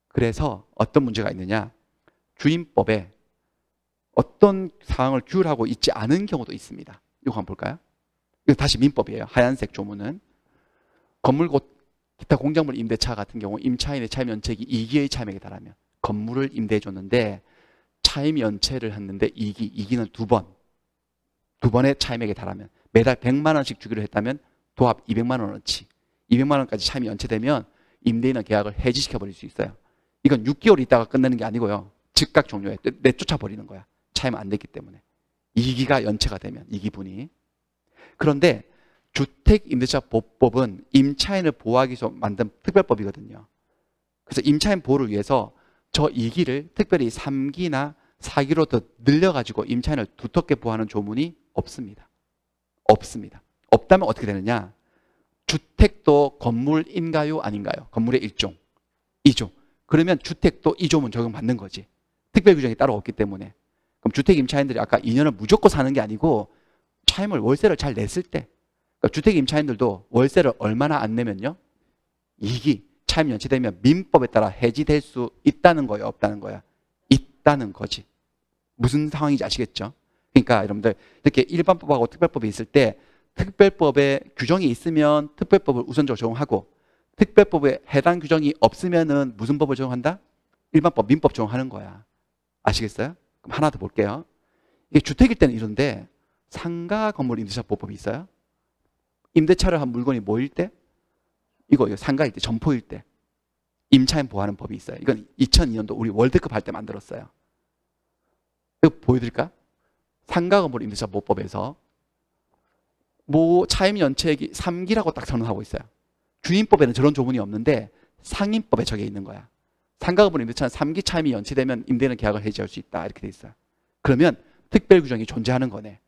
그래서 어떤 문제가 있느냐? 주임법에 어떤 사항을 규율하고 있지 않은 경우도 있습니다. 이거 한번 볼까요? 이거 다시 민법이에요. 하얀색 조문은. 건물 곧 기타 공작물 임대차 같은 경우 임차인의 차임 연체기 2기의 차임액에 달하면 건물을 임대해 줬는데 차임 연체를 했는데 2기는 두 번의 차임액에 달하면 매달 100만 원씩 주기로 했다면 도합 200만 원어치, 200만 원까지 차임이 연체되면 임대인은 계약을 해지시켜 버릴 수 있어요. 이건 6개월 있다가 끝내는 게 아니고요. 즉각 종료해. 내쫓아 버리는 거야. 차임 안 됐기 때문에. 2기가 연체가 되면 2기분이. 그런데 주택임대차보호법은 임차인을 보호하기 위해서 만든 특별법이거든요. 그래서 임차인 보호를 위해서 저 2기를 특별히 3기나 4기로 더 늘려가지고 임차인을 두텁게 보호하는 조문이 없습니다. 없습니다. 없다면 어떻게 되느냐? 주택도 건물인가요? 아닌가요? 건물의 일종. 2조. 그러면 주택도 이 조문 적용받는 거지. 특별 규정이 따로 없기 때문에. 그럼 주택 임차인들이 아까 2년을 무조건 사는 게 아니고 차임을 월세를 잘 냈을 때, 그러니까 주택 임차인들도 월세를 얼마나 안 내면요? 2기 차임 연체되면 민법에 따라 해지될 수 있다는 거예요? 없다는 거야? 있다는 거지. 무슨 상황인지 아시겠죠? 그러니까 여러분들 이렇게 일반법하고 특별법이 있을 때 특별법에 규정이 있으면 특별법을 우선적으로 적용하고 특별법에 해당 규정이 없으면은 무슨 법을 적용한다? 일반법, 민법 적용하는 거야. 아시겠어요? 그럼 하나 더 볼게요. 이게 주택일 때는 이런데 상가 건물 임대차 보호법이 있어요. 임대차를 한 물건이 뭐일 때? 이거 상가일 때, 점포일 때 임차인 보호하는 법이 있어요. 이건 2002년도 우리 월드컵 할 때 만들었어요. 이거 보여드릴까? 상가 건물 임대차 보호법에서 차임 연체액이 3기라고 딱 선언하고 있어요. 주임법에는 저런 조문이 없는데 상임법에 저게 있는 거야. 상가 건물 임대차는 3기 차임이 연체되면 임대인은 계약을 해지할 수 있다. 이렇게 돼 있어요. 그러면 특별 규정이 존재하는 거네.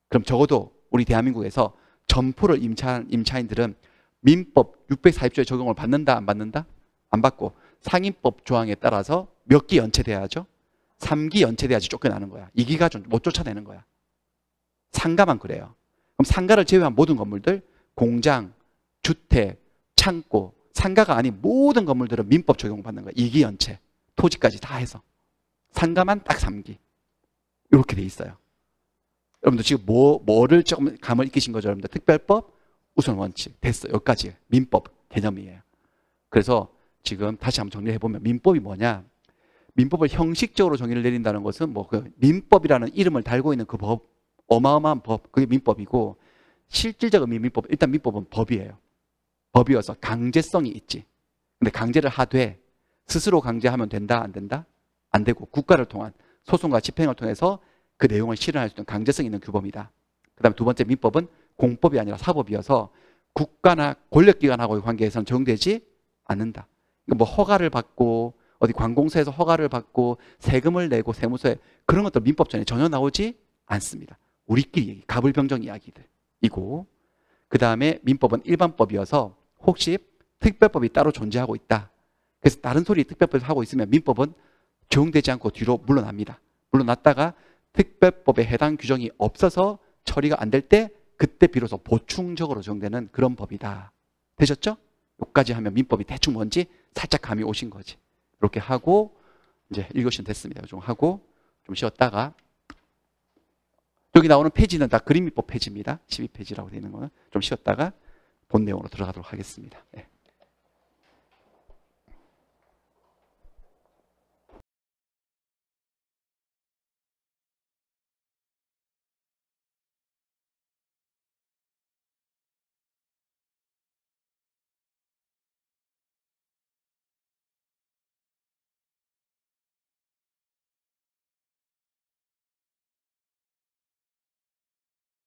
그럼 적어도 우리 대한민국에서 점포를 임차한 임차인들은 민법 640조의 적용을 받는다, 안 받는다? 안 받고 상임법 조항에 따라서 몇 기 연체돼야죠? 3기 연체돼야지 쫓겨나는 거야. 2기가 좀 못 쫓아내는 거야. 상가만 그래요. 그럼 상가를 제외한 모든 건물들, 공장, 주택, 창고, 상가가 아닌 모든 건물들은 민법 적용받는 거야. 2기 연체, 토지까지 다 해서. 상가만 딱 3기. 이렇게 돼 있어요. 여러분들 지금 뭐를 조금 감을 익히신 거죠? 여러분들 특별법, 우선 원칙 됐어. 여기까지 민법 개념이에요. 그래서 지금 다시 한번 정리해 보면 민법이 뭐냐? 민법을 형식적으로 정의를 내린다는 것은 그 민법이라는 이름을 달고 있는 그 법, 어마어마한 법, 그게 민법이고 실질적 의미 민법, 일단 민법은 법이에요. 법이어서 강제성이 있지. 근데 강제를 하되 스스로 강제하면 된다, 안 된다? 안 되고 국가를 통한 소송과 집행을 통해서 그 내용을 실현할 수 있는 강제성 있는 규범이다. 그 다음에 두 번째 민법은 공법이 아니라 사법이어서 국가나 권력기관하고의 관계에서는 적용되지 않는다. 그러니까 허가를 받고 어디 관공서에서 허가를 받고 세금을 내고 세무서에 그런 것들 민법전에 전혀 나오지 않습니다. 우리끼리 얘기, 가불병정 이야기들이고 그 다음에 민법은 일반법이어서 혹시 특별법이 따로 존재하고 있다. 그래서 다른 소리 특별법을 하고 있으면 민법은 적용되지 않고 뒤로 물러납니다. 물러났다가 특별법에 해당 규정이 없어서 처리가 안 될 때 그때 비로소 보충적으로 적용되는 그런 법이다. 되셨죠? 여기까지 하면 민법이 대충 뭔지 살짝 감이 오신 거지. 이렇게 하고 이제 1교시는 됐습니다. 좀 하고 좀 쉬었다가 여기 나오는 페이지는 다 그림민법 페이지입니다. 12페이지라고 되어 있는 거는 좀 쉬었다가 본 내용으로 들어가도록 하겠습니다. 네.